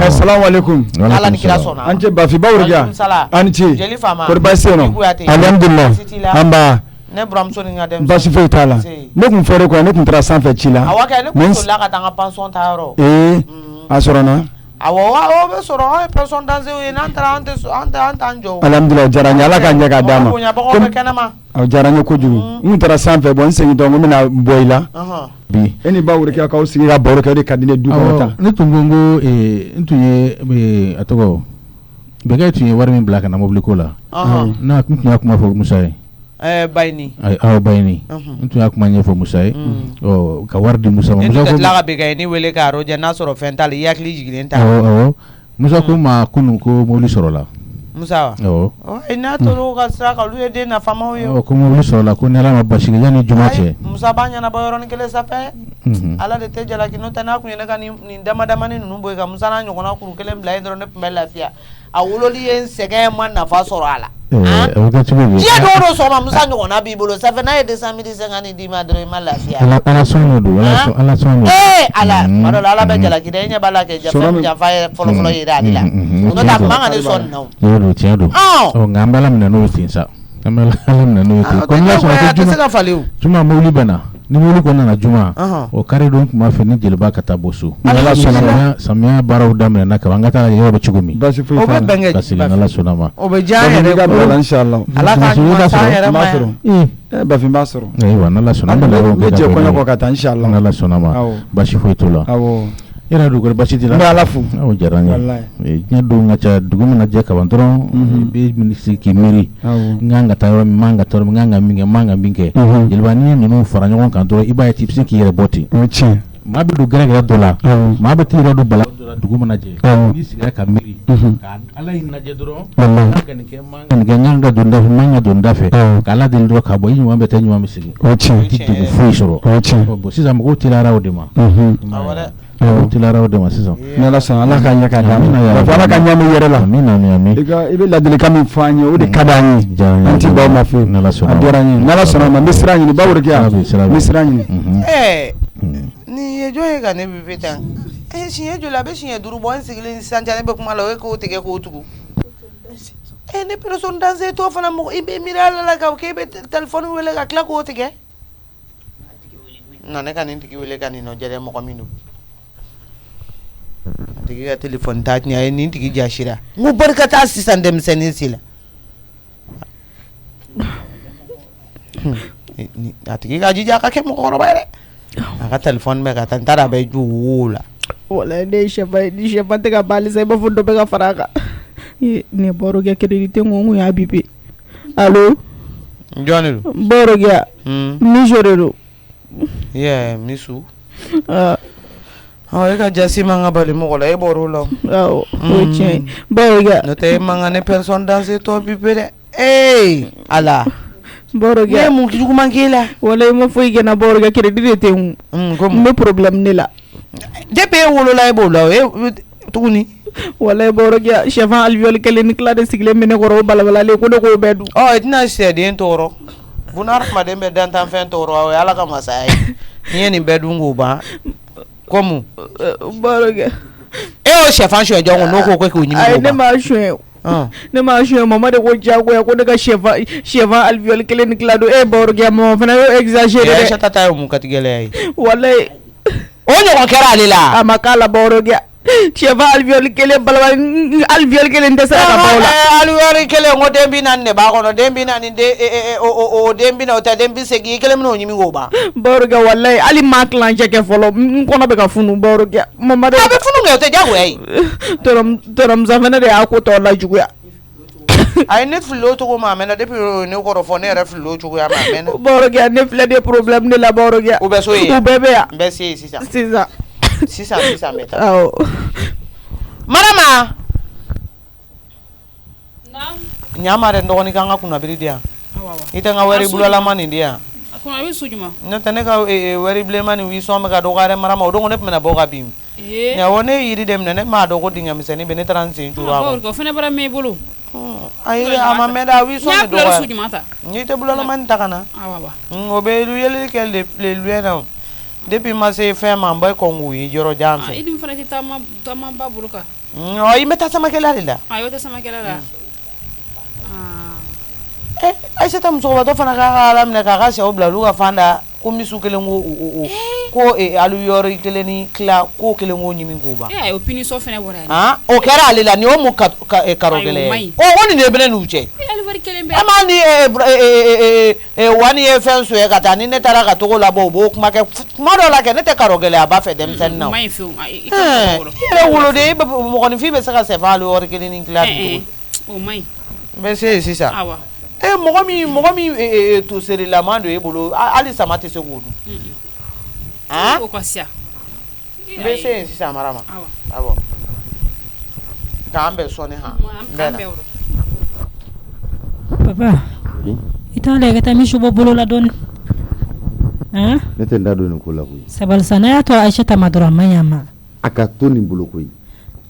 assalamu alaikum ala ni kira sɔnna an cɛ Bafi Bawuriga an ci jeli faama kɔri baasi tɛ yen nɔ alhamdulilah an b'a ne buramuso ni n ka denmisɛnnin baasi foyi t'a la ne tun fɔra ko ne tun taara sanfɛ ci la awɔ kɛ ne tun solila ka taa n ka pension ta yɔrɔ a sɔrɔ na awɔ o bɛ sɔrɔ an ye pension dansew ye n'an taara an t'an jɔ alhamdulilah diyara n ye ala ka ɲɛ k'a d'a ma bonyabagaw bɛ kɛnɛma a diyara n ye kojugu n tun taara sanfɛ n segin tɔ n ko n bɛna bɔ i la bi e ni Bawuriga k'aw sigi ka baro kɛ o de ka di ne du kɔnɔ tan ne tun ko n ko n tun ye a tɔgɔ bɛnkɛ tun ye wari min bila ka na mobili ko la n tun y'a kuma fɔ Musa ye Bayini Bayini n tun y'a kuma ɲɛfɔ Musa ye ka wari di Musa ma Musa ko tila ka bɛnkɛ ni wele k'a rɔjɛ n'a sɔrɔ fɛn t'ale i hakili jigilen t'a Musa ko ma kunun ko mobili sɔrɔla Musa wa n'a tor'o ka sira kan olu ye den nafamaw ye ko mobili sɔrɔla ko ni ala ma basi kɛ yanni juma cɛ Musa b'a ɲɛnabɔ yɔrɔnin kelen sanfɛ ala de tɛ jalaki n'o tɛ n'a kun ye ne ka nin damadamani ninnu bɔ yen ka Musa n'a ɲɔgɔnna kuru kelen bila yen dɔrɔn ne tun bɛ lafiya a wololi ye n sɛgɛn ma nafa sɔrɔ a la o ka cogo di diɲɛ dɔw do sɔgɔma musa ɲɔgɔnna b'i bolo ça fait n'a ye 250 d'i ma dɔrɔn i ma lafiya ala sɔn do ala sɔn do ala tuma dɔ la ala bɛ jalaki dɛ i ɲɛ b'a la kɛ janfa ye fɔlɔfɔlɔ yera ale la n'o tɛ a kun man ka ne sɔn nin na o tiɲɛ do nka an bɛ ala minɛ n'o ye ten sa an bɛ ala minɛ n'o ye ten ko n'a sɔrɔ ko tɛ se ka falen o juma mobili bɛ na ni mobili kɔnɔ nana juma o kari don tun b'a fɛ ni jeliba ka taa bɔ so samiya baaraw daminɛna kaban an ka taa yɔrɔ bɛ cogo min basi foyi o bɛ bɛn ka segin n'ala sɔnna ma o bɛ diya yɛrɛ bolo inshallah ala ka ɲuman san yɛrɛ ma bafin b'a sɔrɔ ayiwa n'ala sɔnna ma ne jɛ kɔɲɔ kɔ ka taa inshallah n'ala sɔnna ma basi foyi t'o la yɛrɛ do basi t'i la n bɛ ala fo o diyara n ye diɲɛ don ka ca dugu min na jɛ kaban dɔrɔn i bɛ sigi k'i miiri n kan ka taa yɔrɔ min n man ka taa yɔrɔ min n kan ka min kɛ n man ka min kɛ jeliba n'i ye ninnu fara ɲɔgɔn kan dɔrɔn i b'a ye i bɛ se k'i yɛrɛ bɔ ten maa bɛ don gɛrɛgɛrɛ dɔ la maa bɛ t'i yɛrɛ don bala dɔ la dugu mana jɛ n'i sigira ka miiri ka ala y'i lajɛ dɔrɔn n ka nin kɛ n kan ka don da fɛ n man ka don da fɛ ka ala deli dɔrɔn k'a bɔ i ɲuman bɛ taa ɲuman bɛ segin i tɛ degun foyi sɔrɔ bon sisan mɔgɔw teliyara o de ma teliyara o de ma sisan n'ala sɔnna ala ka ɲɛ ka d'an ma ala ka ɲɛ min yɛrɛ la i bɛ ladilikan min fɔ an ye o de ka d'an ye an ti baw ma fiyewu a diyara n ye n'ala sɔnna ma n bɛ sira ɲini bawo de kɛ yan n bɛ sira ɲini nin ye jɔn ye ka ne bɛ tan siɲɛ joli a bɛ siɲɛ 5 bɔ n sigilen sisan cɛ ne bɛ kuma la o ye k'o tigɛ k'o tugu ne personne dansé t'o fana mɔgɔ i bɛ miiri ala la k'e bɛ téléphone wele ka tila k'o tigɛ na ne ka nin tigi wele ka nin nɔ jɛdɛ mɔgɔ min don a tigi ka téléphone t'a tiɲɛ a ye nin tigi jasira n ko barika t'a sisan denmisɛnnin si la a tigi ka jija a ka kɛ mɔgɔkɔrɔba ye dɛ a ka téléphone bɛ ka taa n t'a dɔn a bɛ ju wo la wala ne ye sɛfan tɛ ka bali sa i b'a fɔ dɔ bɛ ka fara a kan ne baro kɛ crédit n ko n kun y'a bipe allo jɔn de don baro kɛ miso de don misu e ka jasi man ka bali mɔgɔ la e bɔr'o la o ye tiɲɛ ye baro kɛ n'o tɛ e man ka ne personne dansé tɔ bipe dɛ ala baro kɛ ne ye mun juguman k'e la wala i ma foyi kɛ na baro kɛ crédit de tɛ n kun n bɛ problème ne la depuis e wolola e b'o la tuguni wala baro kɛ sɛfan alvéole kelen ni tila de sigilen bɛ ne kɔrɔ o balabalalen ko ne k'o bɛɛ dun i tɛna sɛden tɔɔrɔ bunahadamaden bɛ dantanfɛn tɔɔrɔ o ye ala ka masaya ye n'i ye nin bɛɛ dun k'o ban ko mun baro kɛ e y'o sɛfan suɲɛ jɔn ko n'o ko k'o ɲimi k'o ban ayi ne m'a suɲɛ ne m'a suɲɛ mama de ko diyagoya ko ne ka sɛfan alvéole kelen ni tila don baro kɛ mama fana y'o exagéré dɛ Aïssata ta ye mun kati gɛlɛya ye walayi o ɲɔgɔn kɛra ale la a ma k'a la baro kɛ sɛfan alvéole kelen balabala alvéole kelen tɛ se ka bɔ o la alvéole kelen ko den 40 de b'a kɔnɔ den 40 o den 40 o tɛ den 80 i kelen bɛn'o ɲimi k'o ban baro kɛ walayi hali maa kilancɛ kɛ fɔlɔ n kɔnɔ bɛ ka funu baro kɛ mama de a bɛ funu kɛ o tɛ diyagoya ye tɔrɔmusa fana de y'a ko tɔ lajuguya a ye ne fili o cogo ma a mɛnna depuis ne kɔrɔ fɔ ne yɛrɛ fili o cogoya ma a mɛnna baro kɛ ne filɛ de problème de la baro kɛ u bɛ so ye u bɛɛ bɛ yan n bɛ se yen sisan n bɛ taa awɔ Marama ɲama dɛ n dɔgɔnin k'an ka kunnabiri di yan i tɛ n ka wari bulalama nin di yan n'o tɛ ne ka wari bilenma nin 800 bɛ ka dɔgɔ yɛrɛ Marama o don ne tun bɛna bɔ ka bin ɲawɔ ne ye yiri de minɛ ne m'a dɔn ko dingɛmisɛnnin bɛ ne taara n sen curu a kɔnɔ ayi a ma mɛn dɛ a 800 de dɔgɔya n'i tɛ bulalama nin ta ka na o bɛ yeli kɛ le luye na depuis ma se fɛn ma n bɛ kɔn k'u ye yɔrɔ jan fɛ i dun fana tɛ taama ba bolo kan i bɛ taa samakɛla de la ayi o tɛ samakɛla la Aïssata musokɔrɔbatɔ fana k'a ka ala minɛ k'a ka sɛw bila olu ka fan da ko misu kelen ko alu yɔrɔ kelen ni tila ko kelen ko ɲimi k'o ban o punition fana bɔra yan o kɛra ale la nin y'o mun karo gɛlɛya ye o nin de bɛ ne n'u cɛ e ma ni wani ye fɛn soyɛ ka taa ni ne taara ka togo labɔ o b'o kuma kɛ kuma dɔw la kɛ ne tɛ karo gɛlɛya ba fɛ denmisɛnnin na i yɛrɛ woloden mɔgɔninfin bɛ se ka sɛfan alu yɔrɔ kelen ni tila bi o maɲi n bɛ se yen sisan mɔgɔ min to serilaman don e bolo hali sama tɛ se k'o dun o ka siya n bɛ se yen sisan Marama awɔ k'an bɛn sɔnni han n bɛ na papa i t'a lajɛ ka taa misi bɔ bolo la dɔɔni ne tɛ n da don nin ko la koyi sabali sa n'a y'a to Aïssata ma dɔrɔn a man ɲi a ma a ka to nin bolo koyi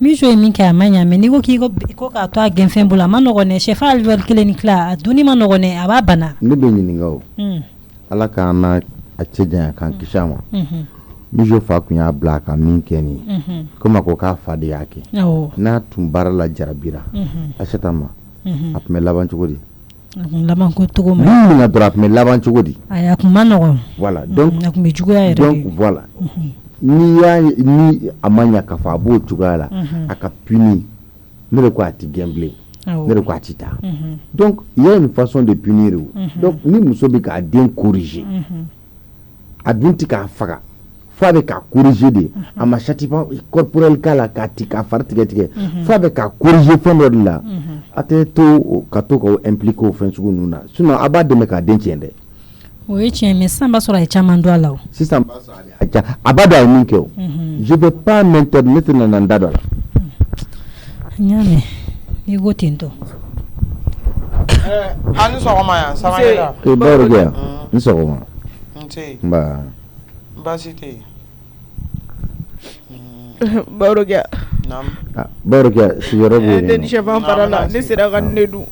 mijo ye min kɛ a ma ɲa mais n'i ko k'i ko k'a to a gɛnfɛn bolo a ma nɔgɔn dɛ sɛfan aliwari 1 ni tila a dunni ma nɔgɔn dɛ a b'a bana ne bɛ ɲininka o ala k'an n'a a cɛ janya k'an kisi a ma mijo fa tun y'a bila a ka min kɛ nin ye komi a ko k'a fa de y'a kɛ n'a tun baara la jarabira Aissata ma a tun bɛ laban cogo di a tun laban ko cogo ma min na dɔrɔn a tun bɛ laban cogo di a kun ma nɔgɔn voilà donc a kun bɛ juguya yɛrɛ donc voilà ni a ma ɲa k'a fɔ a b'o cogoya la a ka puni ne de ko a tɛ gɛn bilen ne de ko a tɛ taa donc il y a une façon de punir donc ni muso bɛ k'a den corriger a dun tɛ k'a faga fo a bɛ k'a corriger de a ma châtiment corporel k'a la k'a fari tigɛ fo a bɛ k'a corriger fɛn dɔ de la a tɛ to ka to k'o impliquer o fɛn sugu ninnu na sinon a b'a dɛmɛ k'a den tiɲɛ dɛ. o ye tiɲɛ mais sisan b'a sɔrɔ a ye caman don a la o. sisan a b'a dɔn a ye min kɛ o. je vais pas m'interdire ne tɛna na n da don a la. n y'a mɛn n'i ko ten tɔ. a ni sɔgɔma yan Samake. baro kɛ yan ni sɔgɔma. nse. nba. baasi tɛ yen. baro kɛ. naamu. baro kɛ sigiyɔrɔ b'o ne ni sɛfan fara la ne sera ka ne dun.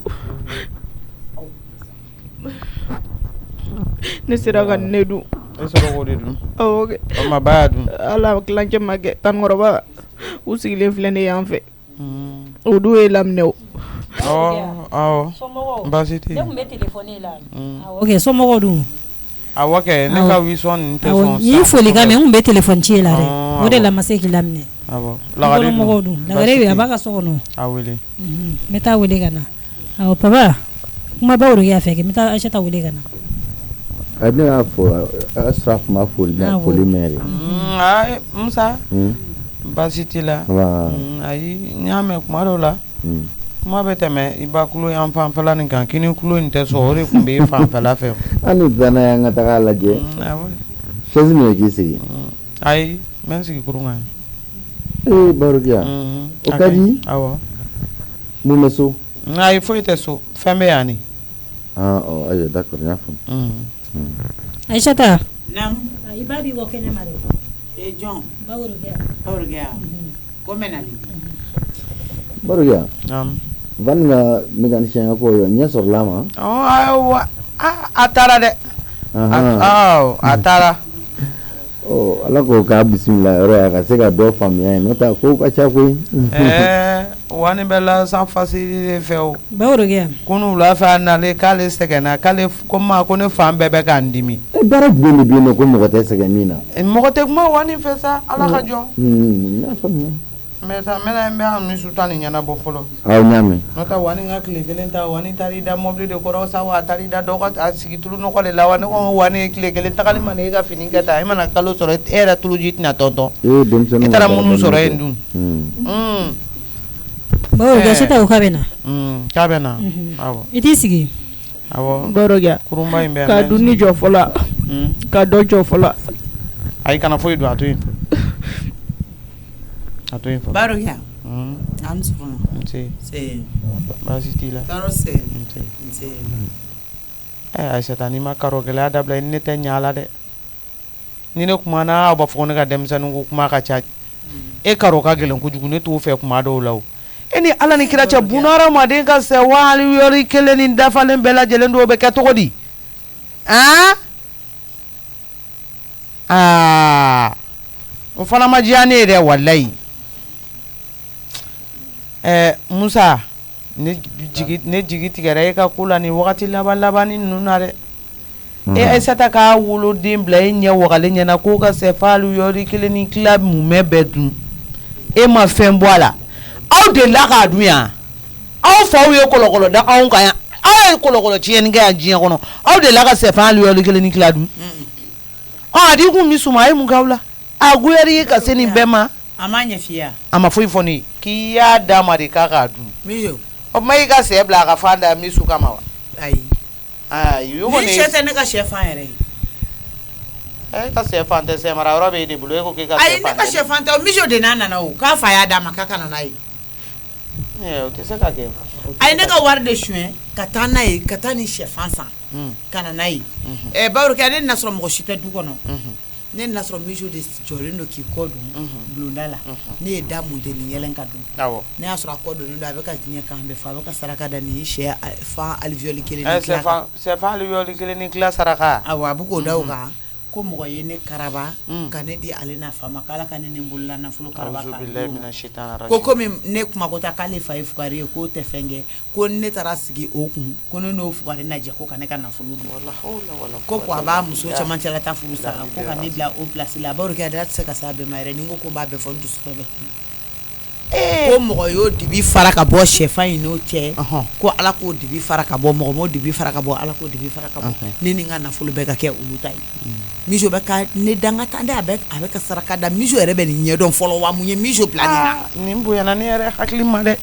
ne sera ka ne dun. e sɔrɔ k'o de dun. awɔ kɛ. o ma ba y'a dun. ala kilancɛ ma kɛ tankɔrɔba u sigilen filɛ ne yan fɛ. o dun ye laminɛ o. awɔ baasi tɛ yen. ne tun bɛ telefɔni la. ok somɔgɔw dun. awɔ kɛ ne ka wisɔn nin tɛ sɔn. n y'i foli kan mɛ n tun bɛ telefɔni ci la dɛ o de la ma se k'i laminɛ. awɔ lagare dun. mɔgɔw dun lagare bɛ a b'a ka so kɔnɔ. a wele. n bɛ taa wele ka na. awɔ papa kumabaw de y'a fɛ kɛ n bɛ taa Aissata wele ka na. ne y'a fɔ Asraf ma foli mɛn de. Musa baasi t'i la. ayi n y'a mɛn kuma dɔw la kuma bɛ tɛmɛ i ba kulo yan fanfɛla nin kan kini kulo in tɛ sɔn o de tun bɛ fanfɛla fɛ. an ni danna y'an ka taga lajɛ. chaise min ye k'i sigi. ayi n bɛ n sigi kurun kan. Barokia o ka di. awɔ. mun bɛ so. ayi foyi tɛ so fɛn bɛ yan ni. ayiwa d'accord n y'a faamu. Aissata. Naam. I b'a bi wɔ kɛnɛ ma dɛ. Jɔn. Barokia. ko mɛnali. Barokia. naam. Van ka mécanicien ya ko yo ɲɛ sɔrɔla a ma. ayiwa a taara dɛ. a taara. ala k'o k'a bisimila yɔrɔ ye a ka se ka dɔ faamuya yen n'o tɛ ko ka ca koyi. wani bɛ la san fasiri de fɛ o. Barokia. ko n'u wula fɛ a nalen k'ale sɛgɛnna k'ale ko ma ko ne fan bɛɛ bɛ k'an dimi. baara jumɛn de bɛ yen nɔ ko mɔgɔ tɛ sɛgɛn min na. mɔgɔ tɛ kuma wani fɛ sa ala ka jɔn. n y'a faamuya. n bɛ a misi ta nin ɲɛnabɔ fɔlɔ. aw ɲ'a mɛn. n'o tɛ wani ka tile kelen ta wani taara i da mɔbili de kɔrɔ sa wa a taara i da dɔ ka a sigi tulu nɔgɔ de la wa ne ko wani ye tile kelen tagali ma ne e ka fini kɛ ta e mana kalo sɔrɔ e yɛrɛ tuluji tɛna tɔntɔn. i taara minnu sɔrɔ yen dun. Barokia Aissata ko k'a bɛ na. k'a bɛ na. awɔ. I t'i sigi. awɔ. Barokia. kurunba in bɛ yan. ka dunni jɔ fɔlɔ ka dɔ jɔ fɔlɔ. ayi kana foyi don a to yen. a to yen fɔlɔ. Barokia. an sɔgɔma. nse. se. baasi t'i la. tɔɔrɔ se. nse. Aissata n'i ma karo gɛlɛya dabila ne tɛ ɲa a la dɛ. ni ne kumana aw b'a fɔ ko ne ka denmisɛnnin ko kuma ka ca. e karo ka gɛlɛn kojugu ne t'o fɛ kuma dɔw la o. e ni ala ni kira cɛ bunahadamaden ka sɛwali yɔrɔ kelen ni dafalen bɛɛ lajɛlen dɔw bɛ kɛ cogo di. o fana ma diya ne ye dɛ walayi. Musa ne jigi tigɛra e ka ko la nin wagati laban ninnu na dɛ. e Aissata k'a woloden bila e ɲɛ wagalen ɲɛna k'o ka sɛfali yɔrɔ kelen ni tila mumɛ bɛɛ dun e ma fɛn bɔ a la. aw delila k'a dun yan aw faw ye kɔlɔkɔlɔ da anw kan yan aw ye kɔlɔkɔlɔ tiɲɛni kɛ yan diɲɛ kɔnɔ aw delila ka sɛfan yɔrɔ kelen ni tila dun. a di kun mi suma a ye mun k'aw la a goyara ye ka se nin bɛɛ ma. a ma ɲɛ f'i ye. a ma foyi fɔ ne ye k'i y'a d'a ma de k'a k'a dun. mijo. o tuma i ka sɛ bila a ka fan da misu kama wa. ayi. ayi o kɔni. ni sɛ tɛ ne ka sɛfan yɛrɛ ye. e ka sɛfan tɛ sɛ mara yɔrɔ bɛ e de bolo e ko k'i ka sɛfan. ayi ne ka sɛfan tɛ o mijo de n'a nana o k'a fa y'a d'a ma k'a ka na n'a ye. o tɛ se ka kɛ. a ye ne ka wari de suɲɛ ka taa n'a ye ka taa ni sɛfan san ka na n'a ye. Barokia ne na sɔrɔ mɔgɔ si tɛ du kɔnɔ ne na sɔrɔ misiw de jɔlen do k'i kɔ don bulonda la ne ye da mun tɛ ni yɛlɛn ka don ne y'a sɔrɔ a kɔ donnen do a bɛ ka diɲɛ kan bɛɛ fɔ a bɛ ka saraka da nin sɛ fan alvéole kelen ni tila kan sɛfan alvéole kelen ni tila saraka awɔ a bɛ k'o da o kan ko mɔgɔ ye ne karaba ka ne di ale n'a fa ma k'ala ka ne ni n bolola nafolo karaba ko komi ne kuma ko ta k'ale fa ye fugari ye k'o tɛ fɛn kɛ ko ne taara sigi o kun ko ne n'o fugari lajɛ ko ka ne ka nafolo dun ko a b'a muso camancɛ la ta furu sara ko ka ne bila o place la a b'a kɛ a tɛ se ka s'a bɛɛ ma yɛrɛ ni n ko n b'a bɛɛ fɔ n dusu tɛ bɛ ko mɔgɔ y'o dibi fara ka bɔ sɛfan in n'o cɛ ko ala k'o dibi fara ka bɔ mɔgɔ m'o dibi fara ka bɔ ala k'o dibi fara ka bɔ ne ni n ka nafolo bɛɛ ka kɛ olu ta ye miso bɛ ka ne danga tan dɛ a bɛ ka saraka da miso yɛrɛ bɛ nin ɲɛdɔn fɔlɔ wa mun ye miso bila nin na nin bonyana ne yɛrɛ hakili ma dɛ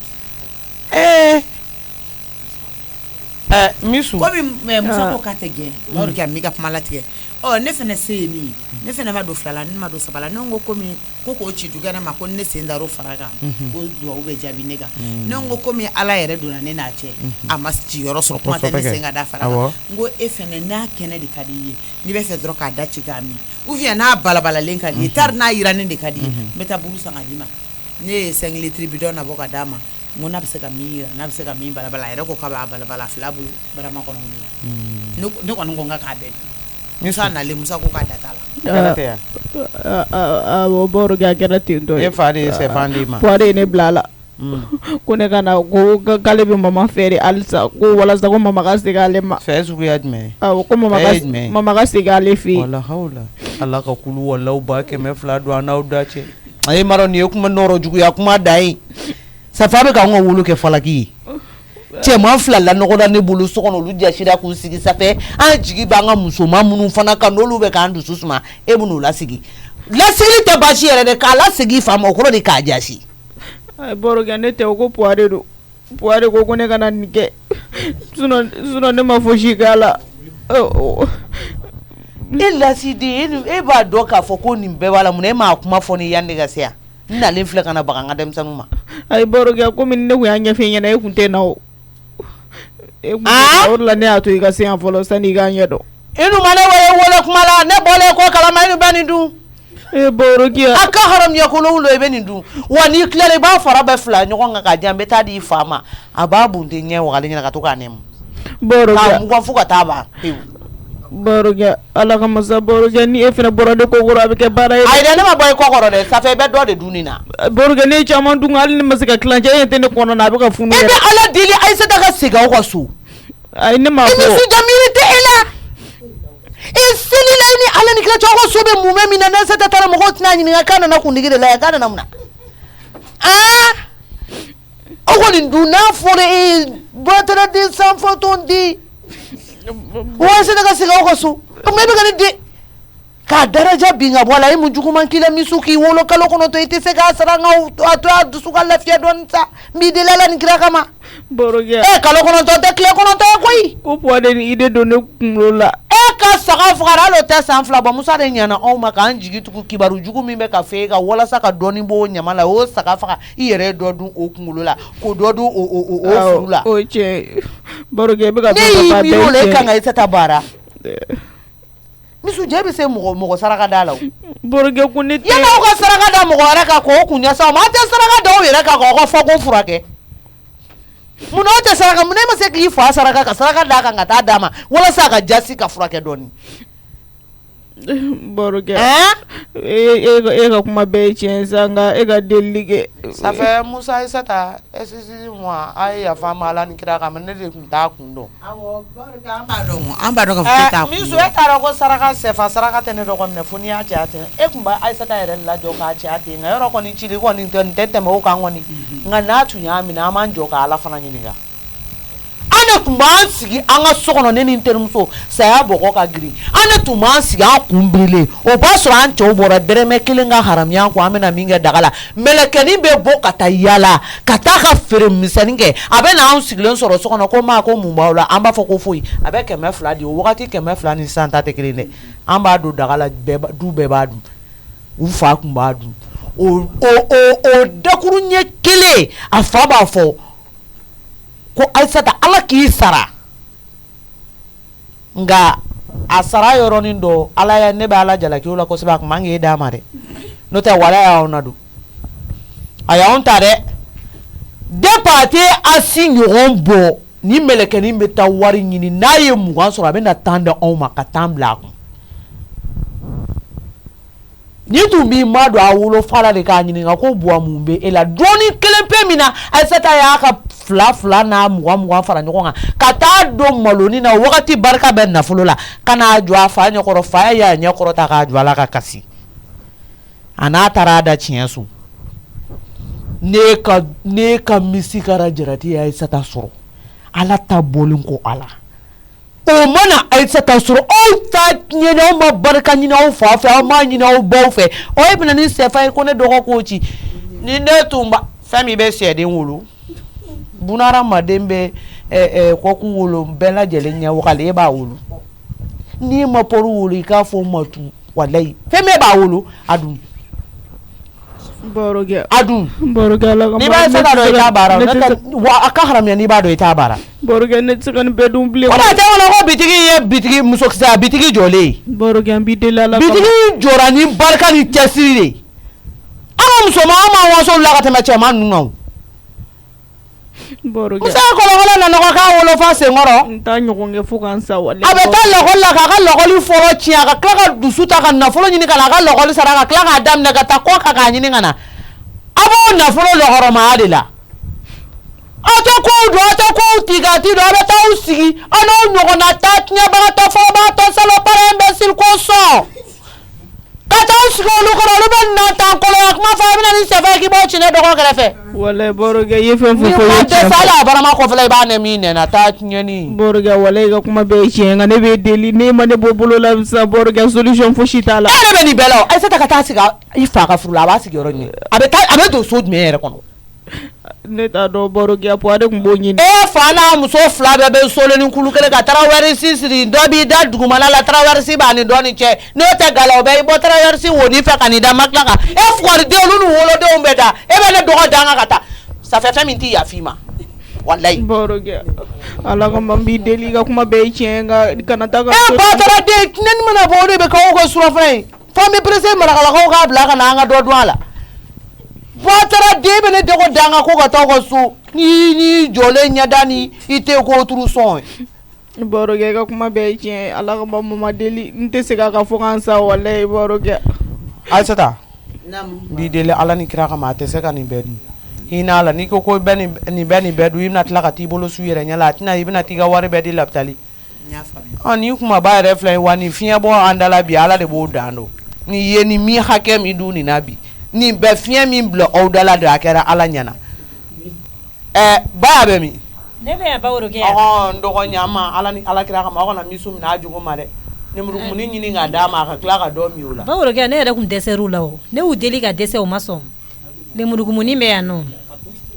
misu komi muso ko k'a tɛ gɛn n'o kɛ a mi ka kuma latigɛ ne fana se ye min ye ne fana ma don filala ne ma don sabala ne ko komi ko k'o ci dukɛnɛ ma ko ne sen dar'o fara kan ko duwawu bɛ jaabi ne kan ne ko komi ala yɛrɛ donna ne n'a cɛ a ma ciyɔrɔ sɔrɔ kuma tɛ ne sen ka da fara kan n ko e fana n'a kɛnɛ de ka di i ye n'i bɛ fɛ dɔrɔn k'a da ci k'a min ou bien n'a balabalalen ka di i ye tari n'a yirannen de ka di i ye n bɛ taa buru san ka d'i ma ne ye 5 litres bidon na bɔ ka d'a ma n ko n'a bɛ se ka min yira n'a bɛ se ka min balabala a yɛrɛ ko k'a b'a balabala a fila bolo barama kɔnɔ wuli la ne kɔni ko n ka k'a bɛɛ dun Musa nalen Musa ko k'a da t'a la o bɔrɔ kɛ a kɛra ten tɔ ye e fa de ye sɛfan di ma puwa de ye ne bila a la ko ne ka na ko k'ale bɛ mama feere halisa ko walasa ko mama ka segin ale ma fɛ suguya jumɛn awɔ ko mama ka segin ale fɛ yen wala hawla ala ka kulu walaw ba 200 don an n'aw da cɛ a ye mara nin ye kuma nɔrɔ juguya kuma da ye safa bɛ k'an ka wolo kɛ falaki ye cɛman 2 la nɔgɔla ne bolo so kɔnɔ olu jasira k'u sigi sanfɛ an jigi b'an ka musoman minnu fana kan n'olu bɛ k'an dusu suma e bɛn'u lasigi lasigi tɛ baasi yɛrɛ dɛ k'a lasigi fa ma o kɔrɔ de k'a jasi bɔrɔ kɛ ne tɛ o ko puwa de don puwa de ko ne kana nin kɛ sinon ne ma fosi k'a la e lasiden e b'a dɔn k'a fɔ ko nin bɛɛ b'a la mun e m'a kuma fɔ ni yan ne ka se yan n nalen filɛ ka na baga n ka denmisɛnninw ma ayi bɔrɔ kɛ komi ne kun y'a ɲɛfɛ ɲɛna e kun tɛ na o o de la ne y'a to i ka se yan fɔlɔ sani i k'a ɲɛ dɔn i dun ma ne wele kuma la ne bɔlen ko kalama i dun bɛ nin dun bɔrɔ kɛ a ka haramuya kolon i bɛ nin dun wa n'i tilala i b'a fara bɛɛ fila ɲɔgɔn kan k'a di yan n bɛ taa di i fa ma a b'a bunte ɲɛ wagale ɲɛna ka to k'a nɛmu bɔrɔ kɛ k'a mugan fo ka taa ban pewu bɔrɔ kɛ ala ka masa bɔrɔ kɛ ni e fana bɔra de ko kɔrɔ a bɛ kɛ baara ye ayi dɛ ne ma bɔ i kɔ kɔrɔ dɛ safi i bɛ dɔ de dun nin na bɔrɔ kɛ ne ye caman dun hali ni ma se ka tilancɛ e tɛ ne kɔnɔ na a bɛ ka funu e bɛ ala deli Ayisata ka segin aw ka so ayi ne ma fɔ i ni sujamiri tɛ e la i seli la i ni ala ni kira cɛ aw ka so bɛ mumɛ min na Ayisata taara mɔgɔw tɛna ɲininka k'a nana kundigi de la yan k'a nana mun na aw kɔni dun n'a fɔra e ye batara den sanfɛ tɔn den wa Ayisata ka segin aw ka so mais e bɛ ka ne den k'a daraja bin ka bɔ a la e mun juguman k'i la misu k'i wolo kalo kɔnɔntɔn i tɛ se k'a sara n ka a to a dusu ka lafiya dɔɔni sa n b'i deli ala ni kira kama bɔrɔ kɛ kalo kɔnɔntɔn tɛ tile kɔnɔntɔn ye koyi ko puwa de ni ide don ne kunkolo la ka saga fagara hali o tɛ san 2 bɔ Musa de ɲana anw ma k'an jigi tugu kibaru jugu min bɛ ka fɛ e kan walasa ka dɔɔni bɔ o ɲama la o saga faga i yɛrɛ ye dɔ dun o kunkolo la k'o dɔ dun o furu la o cɛ bɔrɔ kɛ e bɛ ka ne y'i miiri o la e kan ka Ayisata baara misu jɛ bɛ se mɔgɔ saraka da la o bɔrɔ kɛ ko ne tɛ yanni aw ka saraka da mɔgɔ wɛrɛ kan k'o kun ɲɛsin aw ma aw tɛ saraka da aw yɛrɛ kan k'aw ka fako furakɛ mun na aw tɛ saraka mun na e ma se k'i fa saraka ka saraka d'a kan ka taa d'a ma walasa a ka jasi ka furakɛ dɔɔni bɔrɔ kɛ e ka kuma bɛɛ ye tiɲɛ sa nka e ka delili kɛ ça Musa Ayisata excusez-moi a ye yafa n ma ala ni kira kama ne de tun t'a kun dɔn awɔ bɔrɔ kɛ an b'a dɔn k'a fɔ k'e t'a kun dɔn misu e t'a dɔn ko saraka sɛfa saraka tɛ ne dɔgɔ minɛ fo n'i y'a cɛ a tɛ e tun bɛ Ayisata yɛrɛ lajɔ k'a cɛ a tɛ nka yɔrɔ kɔni cili kɔni tɛ tɛmɛ o kan kɔni nka n'a tun y'a minɛ an b'an jɔ ka ala fana ɲininka an de tun b'an sigi an ka so kɔnɔ ne ni n terimuso saya bɔgɔ ka girin an de tun b'an sigi an kun birilen o b'a sɔrɔ an cɛw bɔra dɛrɛmɛ 1 ka haramuya kɔ an bɛna min kɛ daga la mɛlɛkɛnin bɛ bɔ ka taa yala ka taa ka feere misɛnnin kɛ a bɛ na an sigilen sɔrɔ so kɔnɔ ko maa ko mun b'aw la an b'a fɔ ko foyi a bɛ 200 di o wagati 200 ni sisan ta tɛ kelen dɛ an b'a don daga la du bɛɛ b'a dun u fa tun b'a dun o dakuru ɲɛ kelen a fa b'a fɔ ko Ayisata ala k'i sara nga asara yoronin do ala ya ne ba ala jalaki wala ko seba mangi da mare no ta wala ya onadu aya on tare de pate asinyo ombo ni meleke ni meta wari nyini naye mugan so abe na tanda on ma katambla ni tu bi madu awulo fala de ka nyini ngako bua mumbe ela droni kelempe mina aisata ya ka fla na mugan fara nyokonga kata do maloni na wakati barka ben na fulola kana jwa fa nyokoro fa ya nyokoro ta ka jwa la ka kasi ana tarada chiensu ne ka misikara jarati ya aisata soro ala ta bolin ko ala o mana aisata soro o ta nyina o ma barka nyina o fa o ma nyina o bo fe o ibna ni sefa ko ne dogo ko chi ni ne tumba fami be se de wulu bunara madembe ko ku wulu bela jele nya wakale ba wulu ni ma poru wulu ka fo matu wallahi femi ba wulu adum boroge la ni ba sa da do ita bara wa aka haram ya ni ba do ita bara boroge ne tsakan bedum ble wala ta wala ko bitigi musoksa bitigi jole boroge ambi de la bitigi jora ni barka ni tesiri ama musoma ama waso la ka tema chema nunga boroge musa ko la na no ka wolo fa se ngoro nta nyokonge fukan sa wala abeta la ka lokoli foro chia ka klaka dusuta ka na folo nyini ka la ka lokoli sara ka klaka dam na ka ta ko ka nyini ngana abo na folo lokoro ma adila ato ko tiga ti do abeta usigi ano nyoko na tatnya ba to fo ba to salo para imbecile ko so kata usigi lu ko lu ben na tan ko la ma fa mina ni sefa ki bo chine do ko grefe wala boroge yefen fo fo ye sala barama ko fele ba ne mine na tatnya ni boroge wala ga kuma be chenga ne be deli ne mane bobolo la sa boroge solution fo shitala ene be ni belo ai seta kata siga ifa ka furu la ba sigi ro ni abe do so me ere kono ne ta do boroge apo ade kumbo nyini fana muso fla be solo ni kulu kele ka trawere sisiri do bi da dugumala la trawere si ba ni do ni che no te gala be bo trawere si woni fa kanida maklaka for de lunu wolo de umbeda be ne do danga kata ça fait minti ya fima wallahi boroge ala ko mambi deli ga kuma be chenga kana ta ga ba tara de nen mana bo de be ko sura fa me presse mara kala ko ga bla kana nga do ala Vatara debe ne dego danga ko gata ko su ni jole nyadani ite ko turu son boroge ga kuma be cien ala ko mama deli nte se ga fo kansa wallahi boroge aisata nam bi dele ala ni kira kama te se ka ni bedu ina ala ni ko beni bedu imna tlaka ti bolo su yere nyala tina ibna tiga wari bedi laptali nya fami ani kuma ba refle wani fiya bo andala bi ala de bo dando ni yeni mi hakem iduni nabi ni be fien mi blo odala de akera ala nyana ba be mi ne be ba woro ke ndo ko nyama ala ni ala kira kama ko na misu mi na jugo mare ne muru muni nyini nga dama ka kla ka do mi ula ba woro ke ne re kum deseru lawo ne u deli ka dese o masom le muru muni me ano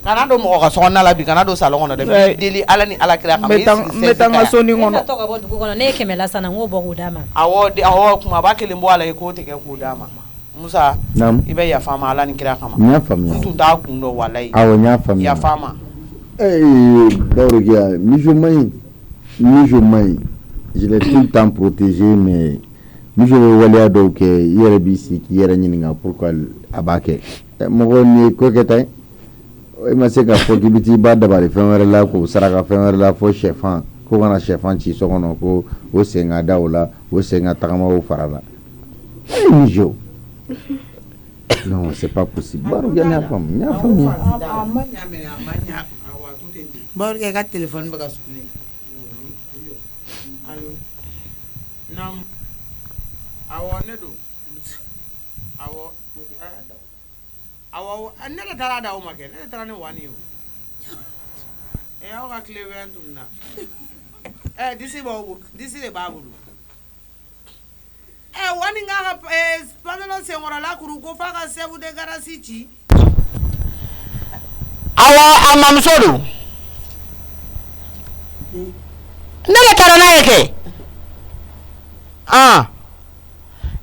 kana do mo ka sonna la bi kana do salon na de deli ala ni ala kira kama metanga soni ngono to ka bo dugu kono ne kemela sana ngo bo udama awo kuma ba kele mbo ala ko te ke ku dama Musa ibe ya fama ala ni kira kama nya famia ntu ta kundo wallahi awo nya famia ya fama Bauregia, musulman, je l'ai tout le temps protégé, mais musulman wale donc yere bisi ki yere nyinga pourquoi abake mo ni ko keta e ma se ka fo ki biti ba da bale fenwere la ko saraka fenwere la fo chefan ko wana chefan ci so kono ko o senga dawla o senga takama o farala mijo non c'est pas possible Bauregia nya fam Bauregia ka téléphone ba ka suni allo nam awo ne do awo ne tara da o make ne tara ne wani yo awo ka clever antunna disi le babulu wani nga panelo sengora la kuru ko fa ka sevu de garasichi awa amamsodo nele tarana yake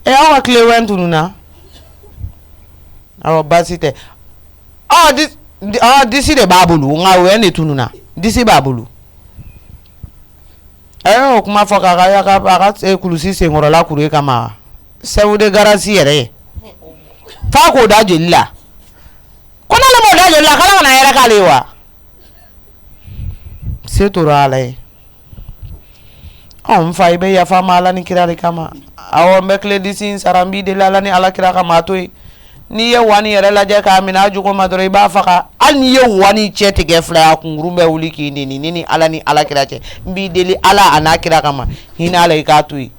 awa clever antunna awa basite disi le babulu nga we ne tununa disi babulu o kuma fɔ k'a ka kulusi senkɔrɔla kuru kama sɛwu de garasi yɛrɛ f'a k'o da joli la ko n'ale m'o da joli la k'ala kana yɛrɛ k'ale ye wa se tora ala ye n fa i bɛ yafa ma ala ni kira de kama awɔ n bɛ tile disi sara n b'i deli ala ni ala kira kama a to yen n'i ye wani yɛrɛ lajɛ k'a minɛ a jogo ma dɔrɔn i b'a faga hali n'i ye wani cɛ tigɛ fila a kunkuru bɛ wuli k'i neni ne ni ala ni ala kira cɛ n b'i deli ala a n'a kira kama hinɛ ala i k'a to yen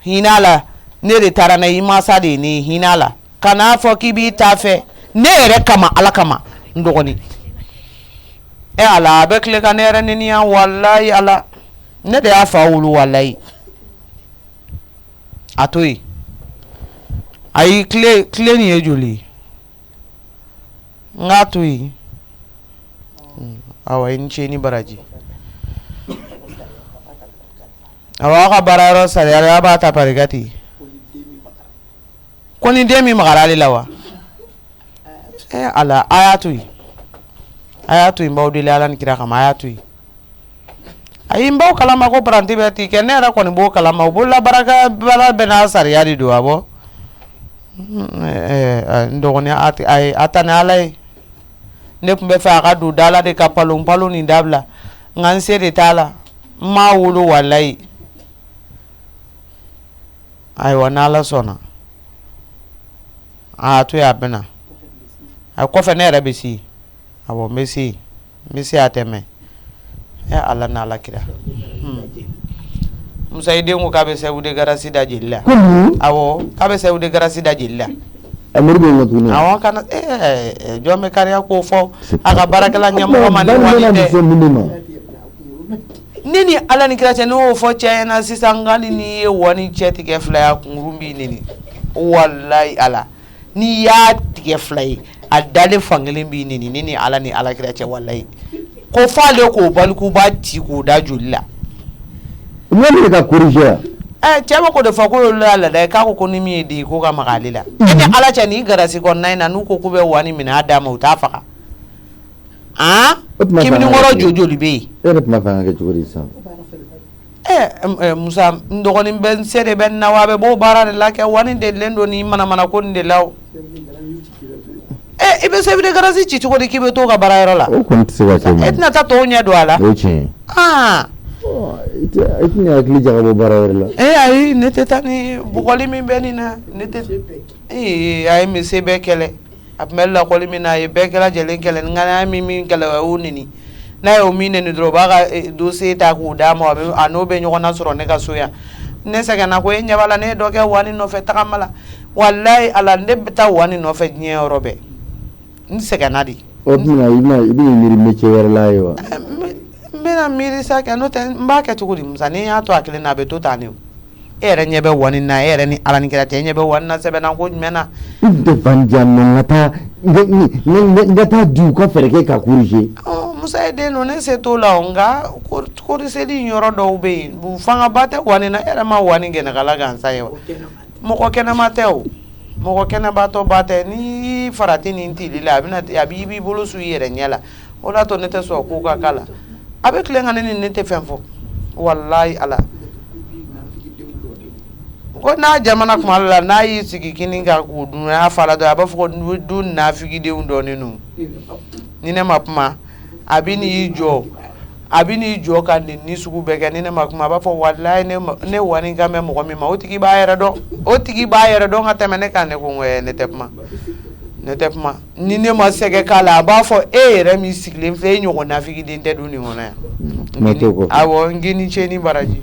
hinɛ ala ne de taara n'a ye i mansa de ye ne ye hinɛ ala kan'a fɔ k'i b'i ta fɛ ne yɛrɛ kama ala kama n dɔgɔnin ala a bɛ tile ka ne yɛrɛ neniya walayi ala ne de y'a fa wolo walayi a to yen ayi tile nin ye joli ye n k'a to yen awɔ i ni ce ni baraji awɔ aw ka baarayɔrɔ sariya a b'a ta parika ten ko ni den min magara ale la wa ala a y'a to yen n b'aw deli ala ni kira kama a y'a to yen ayi n b'aw kalama ko paranti bɛ ti kɛ ne yɛrɛ kɔni b'o kalama o bolola baara bɛɛ n'a sariya de don awɔ n dɔgɔnin a ta ni ala ye ne tun bɛ fɛ a ka don da la de ka palon nin dabila nka n se de t'a la n m'a wolo walayi ayiwa n'ala sɔnna a to yen a bɛ na a kɔfɛ ne yɛrɛ bɛ se yen awɔ n bɛ se a tɛmɛ ala n'ala kira musa i den ko k'a bɛ sɛwu de garasi da jeli la awɔ k'a bɛ sɛwu de garasi da jeli la amadu bɛ yen tuguni awɔ kana jɔn bɛ kariya k'o fɔ a ka baarakɛla ɲɛmɔgɔ ma ni wali tɛ ne ni ala ni kira cɛ ne y'o fɔ cɛ ɲɛna sisan ngali n'i ye wani cɛ tigɛ fila ye a kunkuru b'i neni walayi ala n'i y'a tigɛ fila ye a dalen fankelen b'i neni ne ni ala kira cɛ walayi ko f'ale k'o bali k'u b'a ci k'o da joli la ne de ka corriger cɛ bɛ ko de fɔ ko olu y'a lada ye k'a ko ni min ye den ko ka maga ale la e ni ala cɛ ni garasi kɔnɔna in na n'u ko k'u bɛ wani minɛ a d'a ma u t'a faga kimini kɔrɔ joli bɛ yen e yɛrɛ tun b'a fɛ an ka kɛ cogo di sisan musa n dɔgɔnin bɛ n se de bɛ n na wa a bɛ b'o baara de la kɛ wani delilen don ni manamana ko nin de la o i bɛ sɛbɛn de garasi ci cogo di k'i bɛ t'o ka baarayɔrɔ la o kɔni tɛ se ka kɛ e tɛna taa tɔw ɲɛ don a la o ye tiɲɛ ye i tɛna hakili jagabɔ baara wɛrɛ la ayi ne tɛ taa ni bugɔli min bɛ nin na ne tɛ a ye mise bɛɛ kɛlɛ a tun bɛ lakɔli min na a ye bɛɛ kɛla lajɛlen kɛlɛ nka n'a ye min kɛlɛ o y'o neni n'a ye o min neni dɔrɔn o b'a ka dossier ta k'o d'a ma a n'o bɛ ɲɔgɔn na sɔrɔ ne ka so yan ne sɛgɛnna ko e ɲɛ b'a la ne ye dɔ kɛ wani nɔfɛ tagama la walayi ala ne bɛ taa wani nɔfɛ diɲɛ yɔrɔ bɛɛ n sɛgɛnna de o tuma i bɛ miiri métier wɛrɛ la ye wa n bɛna miiri sa kɛ n'o tɛ n b'a kɛ cogo di musa ni n y'a to a kelen na a bɛ to tan ne o e yɛrɛ ɲɛ bɛ wani na e yɛrɛ ni ala ni kira cɛ e ɲɛ bɛ wani na sɛbɛnna ko jumɛn na i tɛ fanja mɛ n ka taa di u ka fɛɛrɛ kɛ ka corriger musa ye den don ne se t'o la o nka koriseli yɔrɔ dɔw bɛ yen fangaba tɛ wani na e yɛrɛ ma wani gɛnɛkala gansan ye wa mɔgɔ kɛnɛma tɛ o mɔgɔ kɛnɛbatɔ ba tɛ ni farati nin tili la a b'i bolo su i yɛrɛ ɲɛ la o de y'a to ne tɛ sɔn k'o ka k'a la a bɛ tilen ka ne ni ne tɛ fɛn fɔ walayi ala ko n'a jamana kuma la n'a y'i sigi kini kan k'o dun a y'a fa la dɔrɔn a b'a fɔ ko du nafigidenw dɔɔnin don ni ne ma kuma a bɛ n'i jɔ ka nin sugu bɛɛ kɛ ni ne ma kuma a b'a fɔ walayi ne wani kan bɛ mɔgɔ min ma o tigi b'a yɛrɛ dɔn ka tɛmɛ ne kan ne ko ne tɛ kuma ni ne ma sɛgɛ k'a la a b'a fɔ e yɛrɛ min sigilen filɛ e ɲɔgɔn nafigiden tɛ dun nin kɔnɔ yan awɔ n k'i ni ce ni baraji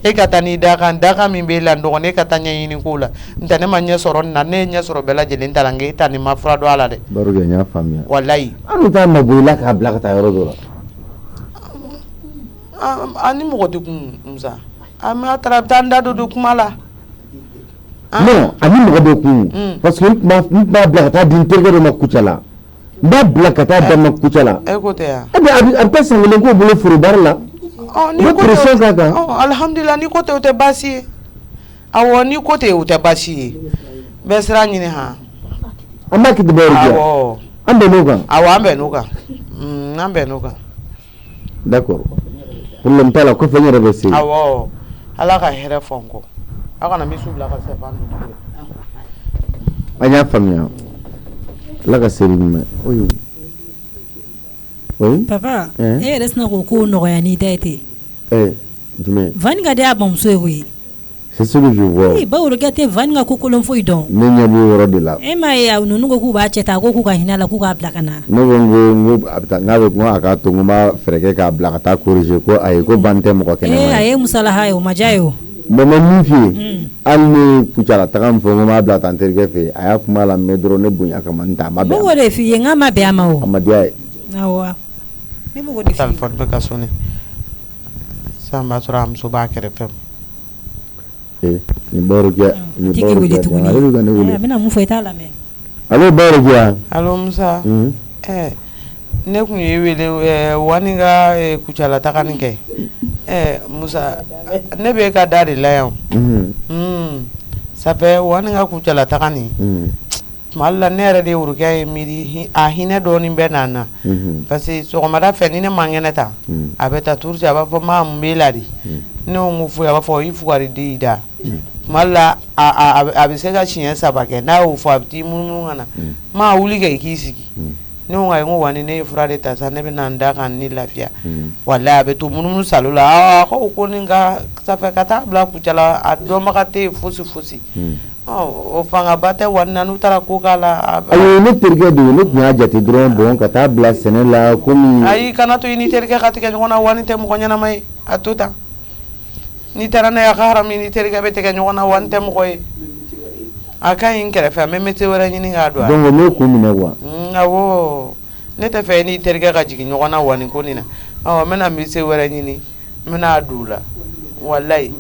e ka taa n'i dakan min b'e la n dɔgɔnin e ka taa ɲɛɲini ko la n tɛ ne ma ɲɛ sɔrɔ nin na ne ye ɲɛ sɔrɔ bɛɛ lajɛlen ta la nka e ta nin ma fura dɔn a la dɛ baro kɛ n y'a faamuya walayi an bɛ taa mabɔ i la k'a bila ka taa yɔrɔ dɔ la a ni mɔgɔ tɛ kun musa a taara a bɛ taa n da don kuma la non a ni mɔgɔ bɛ kun parce que n b'a bila ka taa di n terikɛ dɔ ma Kucala la n b'a bila ka taa da ma Kucala la e ko tɛ yan a bɛ taa san kelen k'o bolo foro baara la ni ko tɛ alhamdulilah ni ko tɛ o tɛ baasi ye awɔ ni ko tɛ o tɛ baasi ye bɛɛ sira ɲini han an b'a kɛ dabɔyɔrɔ jɛ an bɛn n'o kan awɔ an bɛn n'o kan an bɛn n'o kan d'accord problème t'a la ko fɛn yɛrɛ bɛ se awɔ ala ka hɛrɛ fɔ n kɔ aw kana misiw bila ka sɛfan an y'a faamuya ala ka seli ɲuman oyi papa e yɛrɛ sina k'o ko nɔgɔya n'i da ye ten jumɛn Vani ka di a bamuso ye koyi c'est ce que je vois bawolokɛ tɛ Vani ka ko kolon foyi dɔn ne ɲɛ b'o yɔrɔ de la e m'a ye ninnu ko k'u b'a cɛ ta ko k'u ka hinɛ la k'u k'a bila ka na ne ko n ko a bɛ taa n'a bɛ ko a k'a to n ko n b'a fɛɛrɛ kɛ k'a bila ka taa corriger ko ayi ko ban tɛ mɔgɔ kɛnɛ ma a ye musalaha ye o ma diya ye o mais min f'i ye hali ne kucala taga min fɔ n ko n b'a bila tan terikɛ fɛ yen a y'a kuma la mɛ dɔrɔn ne bonya kama n tɛ a ma bɛn a ma. ne b'o de f'i ye n k'a ma bɛn a ma o a ma diya ye. awɔ ne b'o de f'i ye. téléphone bɛ ka sonné sisan b'a sɔrɔ a muso b'a kɛrɛfɛ. Ni baro kɛ ni tigi baro wele kɛ tuguni ale bɛ ka ne wele. a bɛna mun fɔ i t'a lamɛn. ale baro kɛ. allo Musa. ne kun ye wele wani ka kucala taga nin kɛ Musa ne bɛ ka da de la yan ça fait wani ka kucala taga nin tuma la ne yɛrɛ de wurukɛ ye miiri a hinɛ dɔɔnin bɛ na na parce que sɔgɔmada fɛ ni ne man kɛnɛ ta a bɛ taa turusi a b'a fɔ maa mun b'e la de ne ko n ko foyi a b'a fɔ i fugari den i da tuma la a bɛ se ka siɲɛ 3 kɛ n'a y'o fɔ a bɛ t'i munumunu ka na maa wuli kɛ i k'i sigi ne ko ayi n ko wani ne ye fura de ta sa ne bɛ na n da kan ni lafiya walayi a bɛ to munumunu salo la ko nin ka safɛ ka taa bila kucala a dɔnbaga tɛ yen fosi fosi o fangaba tɛ wani na n'u taara ko k'a la. ayi ne terikɛ de ye ne tun y'a jate dɔrɔn bɔn ka taa bila sɛnɛ la komi. ayi kana to i ni terikɛ ka tigɛ ɲɔgɔn na wani tɛ mɔgɔ ɲɛnama ye a to tan n'i taara n'a ye a ka haramu ni terikɛ bɛ tigɛ ɲɔgɔn na wani tɛ mɔgɔ ye a ka ɲi n kɛrɛfɛ an bɛ métier wɛrɛ ɲini k'a don a. donc ne kun minɛ quoi. awɔ ne tɛ fɛ i ni terikɛ ka jigin ɲɔgɔn na wani ko nin na n bɛna métier wɛrɛ ɲini n bɛna a don o la walayi.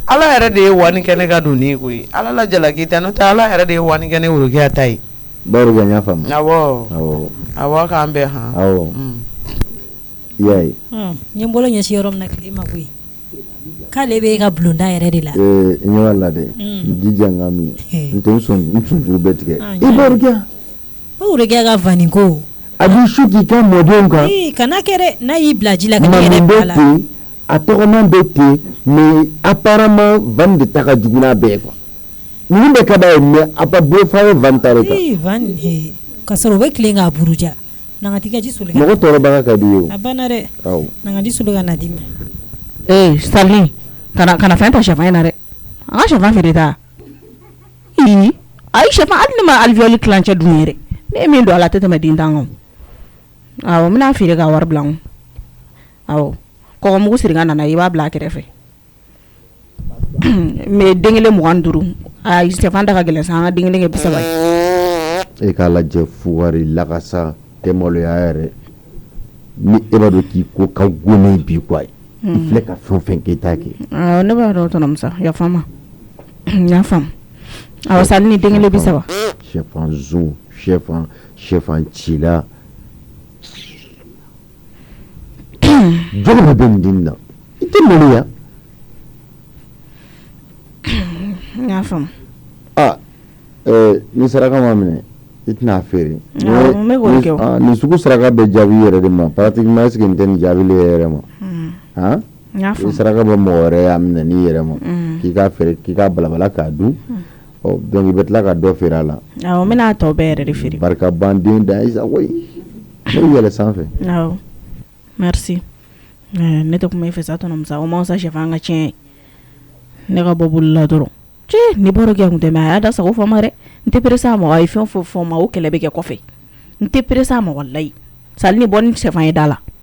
ala yɛrɛ de ye wani kɛ ne ka don ni koyi ala la jalaki tɛ n'o tɛ ala yɛrɛ de ye wani kɛ ne worokiya ta ye. baro kɛ n y'a faamu. awɔ k'an bɛn han. awɔ i y'a ye. n ye n bolo ɲɛsin yɔrɔ min na tile ma koyi k'ale bɛ ka bulonda yɛrɛ de la. n ɲɛ b'a la dɛ jija n ka min n tɛ n sɔnjugu bɛɛ tigɛ. i baro kɛ. o worokiya ka Vani ko. a b'i su k'i ka mɔdenw kan. kana kɛ dɛ n'a y'i bila ji la ka n'i yɛrɛ bila la. a tɔgɔman bɛ ten mais apparemment Vani de ta ka jugu n'a bɛɛ quoi ninnu bɛɛ ka d'a ye mais a ba bɛɛ fa ye Vani ta de kan. Vani ka sɔrɔ o bɛ tilen k'a buruja nanga t'i ka ji soli. mɔgɔ tɔɔrɔbaga ka di ye o. a banna dɛ. awɔ nanga ji soli ka na d'i ma. Stalin kana fɛn ta sɛfan in na dɛ an ka sɛfan feere ta ayi sɛfan hali ne ma alvéole kilancɛ dun yɛrɛ ne ye min don a la a tɛ tɛmɛ den tan kan awɔ n bɛna feere k'a wari bila n kun awɔ kɔgɔmugu siriga nana i b'a bila a kɛrɛfɛ mais den kelen 25 ayi sɛfan da ka gɛlɛn sa an ka den kelen kɛ 30 ye. e k'a lajɛ fugari lakasa tɛ maloya yɛrɛ ni e b'a dɔn k'i ko ka gone bi quoi i filɛ ka fɛn o fɛn kɛ i t'a kɛ. ne b'a dɔn tɔnɔ Musa yafa n ma n y'a faamu awɔ sali ni den kelen 30. sɛfan zon sɛfan cila jɔn bɛ nin den na i tɛ maloya. n y'a faamu. ni saraka ma minɛ i tɛna feere. n bɛ k'o kɛ o. nin sugu saraka bɛ jaabi yɛrɛ de ma pratiquement est-ce que nin tɛ nin jaabili yɛrɛ ma. n y'a faamu. saraka bɛ mɔgɔ wɛrɛ y'a minɛ n'i yɛrɛ ma k'i ka feere k'i ka balabala k'a dun donc i bɛ tila ka dɔ feere a la. awɔ n bɛna tɔ bɛɛ yɛrɛ de feere. barika ban den da isa koyi ne yɛlɛ sanfɛ. awɔ merci. ne tɛ kuma i fɛ sa tɔnɔ Musa o ma sa sɛfan ka tiɲɛ ne ka bɔ bolo la dɔrɔn ni baro kɛ kun tɛ mais a y'a da sago fɔ n ma dɛ n tɛ pressé a ma a ye fɛn o fɛn fɔ n ma o kɛlɛ bɛ kɛ kɔfɛ n tɛ pressé a ma walayi sali ni bɔ ni sɛfan ye da la.